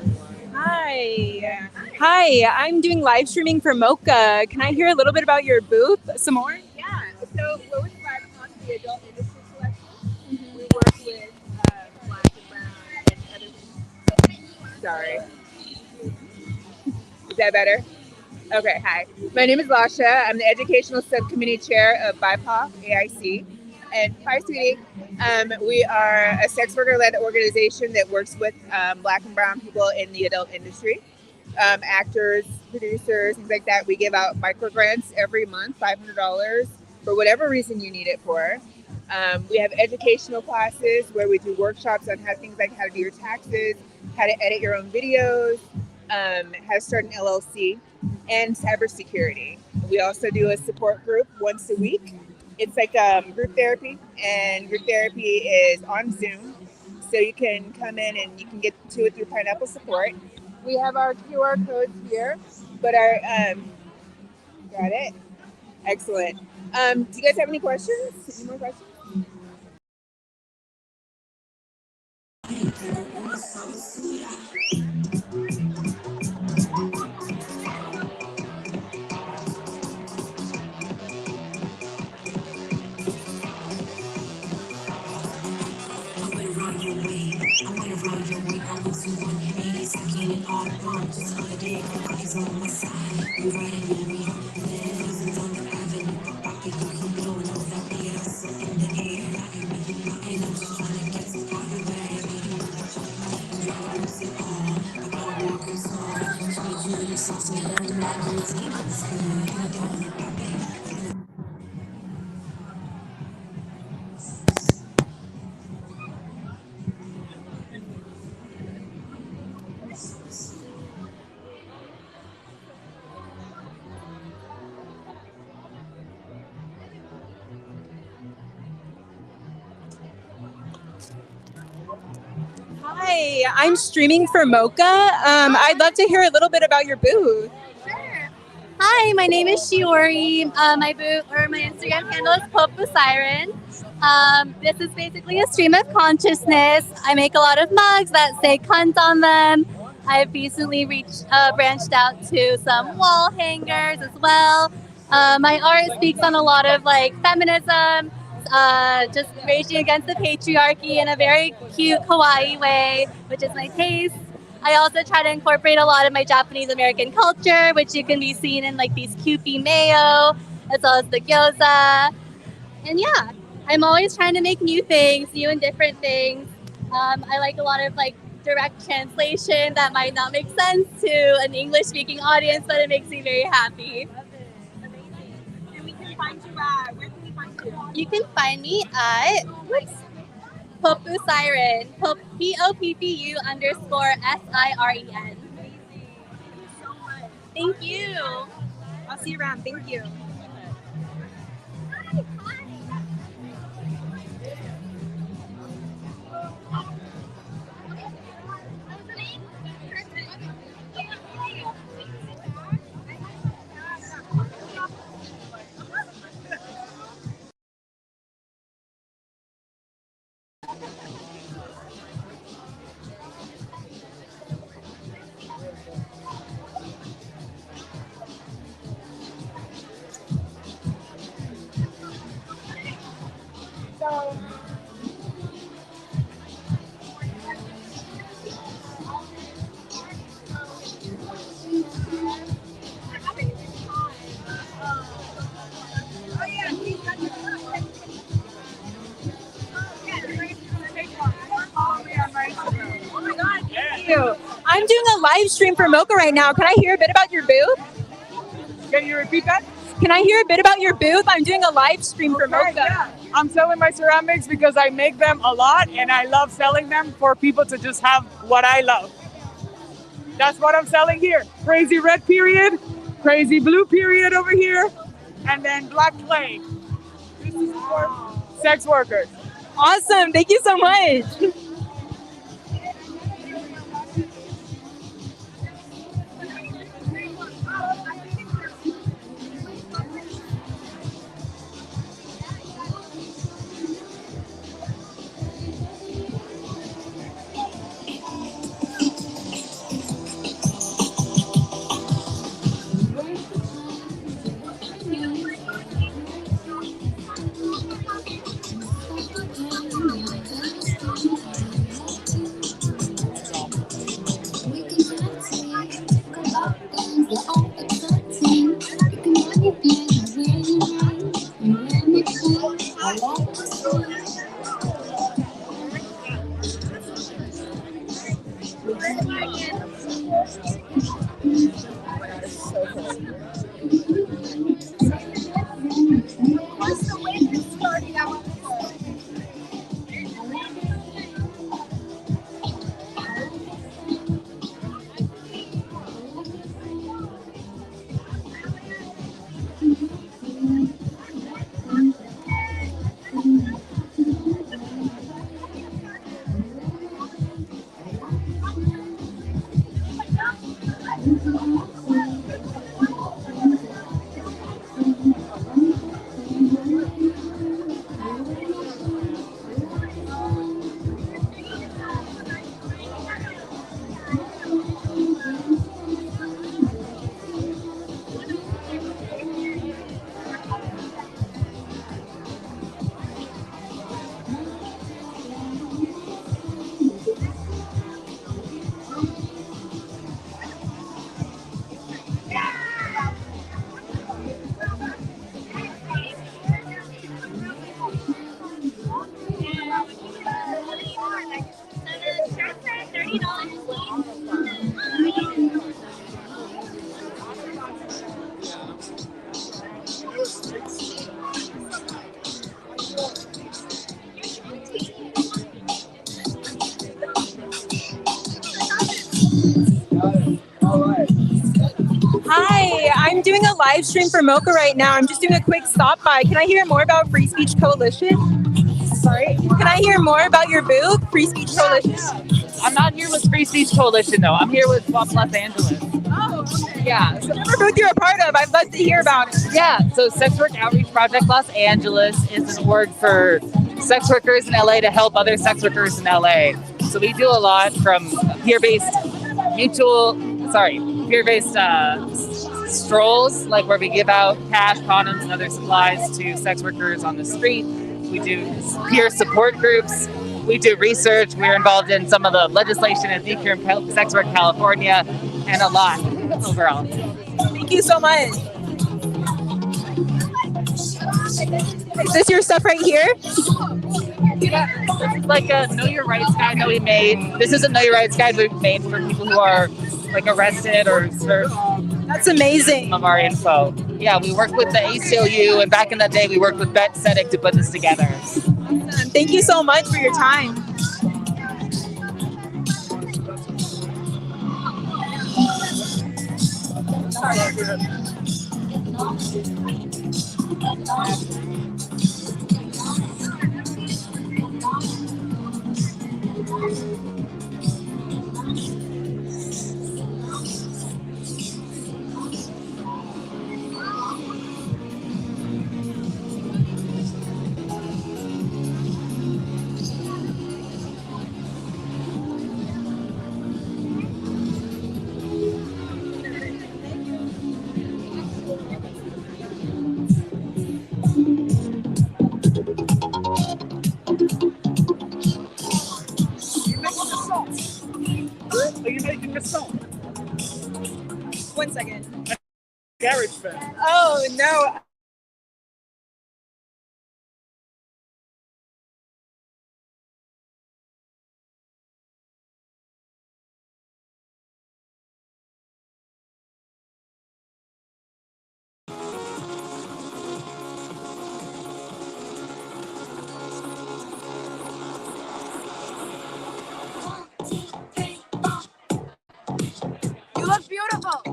Hi. Hi, I'm doing live streaming for MOCA. Can I hear a little bit about your booth some more? Yeah, so we're with the adult industry collection. We work with Black and Brown and other. Sorry. Is that better? Okay, hi. My name is Lasha. I'm the Educational Subcommittee Chair of BIPOC AIC. And hi, sweetie. We are a sex worker-led organization that works with Black and Brown people in the adult industry, actors, producers, things like that. We give out micro grants every month, $500 for whatever reason you need it for. We have educational classes where we do workshops on things like how to do your taxes, how to edit your own videos, how to start an LLC, and cybersecurity. We also do a support group once a week. It's like group therapy, and group therapy is on Zoom. So you can come in and you can get to it through Pineapple Support. We have our QR codes here, but got it? Excellent. Do you guys have any questions? Any more questions? Hi, I'm streaming for MOCA. I'd love to hear a little bit about your booth. Sure. Hi, my name is Shiori. My Instagram handle is Popu Siren. This is basically a stream of consciousness. I make a lot of mugs that say cunt on them. I've recently branched out to some wall hangers as well. My art speaks on a lot of like feminism, just raging against the patriarchy in a very cute, kawaii way, which is my taste. I also try to incorporate a lot of my Japanese American culture, which you can be seen in like these Kewpie mayo, as well as the gyoza. And yeah, I'm always trying to make new things, new and different things. I like a lot of like direct translation that might not make sense to an English-speaking audience, but it makes me very happy. And we can find you at, where can we find you? You can find me at Popu Siren, POPPU_SIREN. Thank you. I'll see you around. Thank you. I'm doing a live stream for MOCA right now. Can I hear a bit about your booth? Can you repeat that? Can I hear a bit about your booth? I'm doing a live stream for MOCA. Yeah. I'm selling my ceramics because I make them a lot and I love selling them for people to just have what I love. That's what I'm selling here. Crazy red period, crazy blue period over here, and then black clay. This is for sex workers. Awesome. Thank you so much. doing a live stream for MOCA right now. I'm just doing a quick stop by. Can I hear more about Free Speech Coalition? Sorry. Can I hear more about your booth, Free Speech Coalition? I'm not here with Free Speech Coalition though. I'm here with Los Angeles. Oh, okay. Yeah. Whatever booth you're a part of, I'd love to hear about it. Yeah. So Sex Work Outreach Project Los Angeles is an org for sex workers in LA to help other sex workers in LA. So we do a lot from peer-based strolls, like where we give out cash, condoms, and other supplies to sex workers on the street. We do peer support groups. We do research. We're involved in some of the legislation and decure sex work in California, and a lot overall. Thank you so much. Is this your stuff right here? Yeah, this is like a Know Your Rights guide that we made. This is a Know Your Rights guide we've made for people who are like arrested or served. That's amazing. Some of our info. Yeah, we worked with the ACLU, and back in the day, we worked with Bet Sedek to put this together. Awesome. Thank you so much for your time. Are you making a song? 1 second. Garage band. Oh, no. You look beautiful.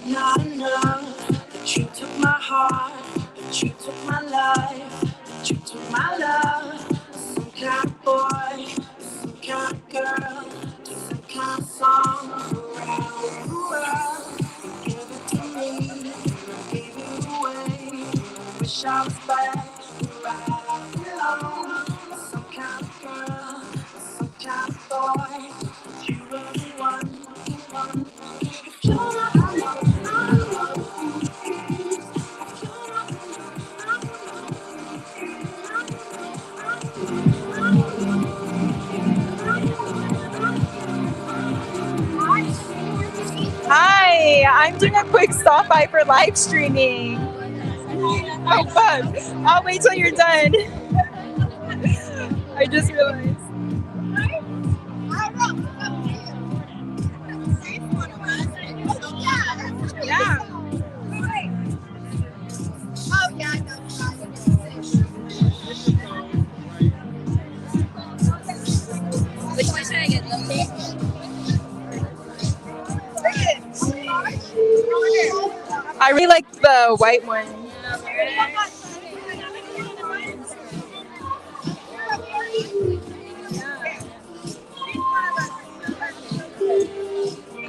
Not enough that you took my heart, that you took my life, that you took my love. Some kind of boy, some kind of girl, some kind of song around the world. You gave it to me, I gave it away. Wish I was back where I belong. Some kind of girl, some kind of boy, you were the one. You're not alone. Hi, I'm doing a quick stop by for live streaming. Oh, fun. I'll wait till you're done. I just realized. Yeah. Oh, yeah, I know. Which one should I get, Loki? I really like the white one.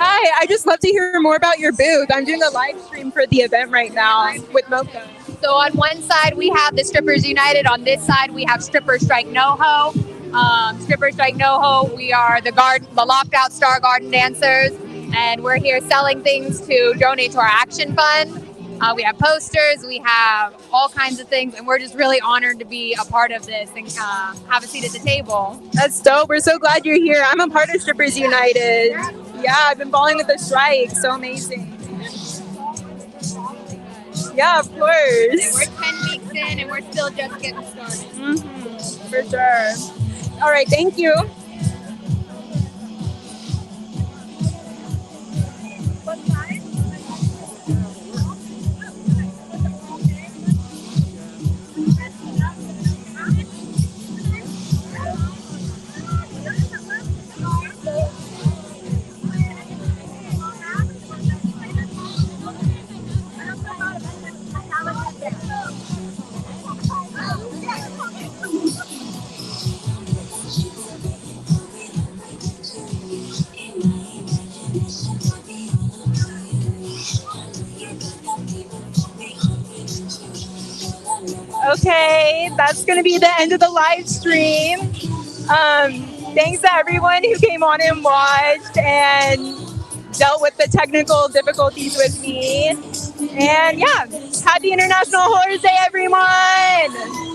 Hi, I just love to hear more about your booth. I'm doing a live stream for the event right now with MOCA. So on one side we have the Strippers United. On this side we have Strippers Strike NoHo. Strippers Strike NoHo. We are the locked out star garden dancers, and we're here selling things to donate to our action fund. We have posters, we have all kinds of things, and we're just really honored to be a part of this and have a seat at the table. That's dope. We're so glad you're here. I'm a part of Strippers United. Yeah, I've been following with the strike. So amazing. Yeah, of course. And we're 10 weeks in, and we're still just getting started. For sure. All right, thank you. Okay, that's going to be the end of the live stream. Thanks to everyone who came on and watched and dealt with the technical difficulties with me. And yeah, happy International Horrors Day, everyone!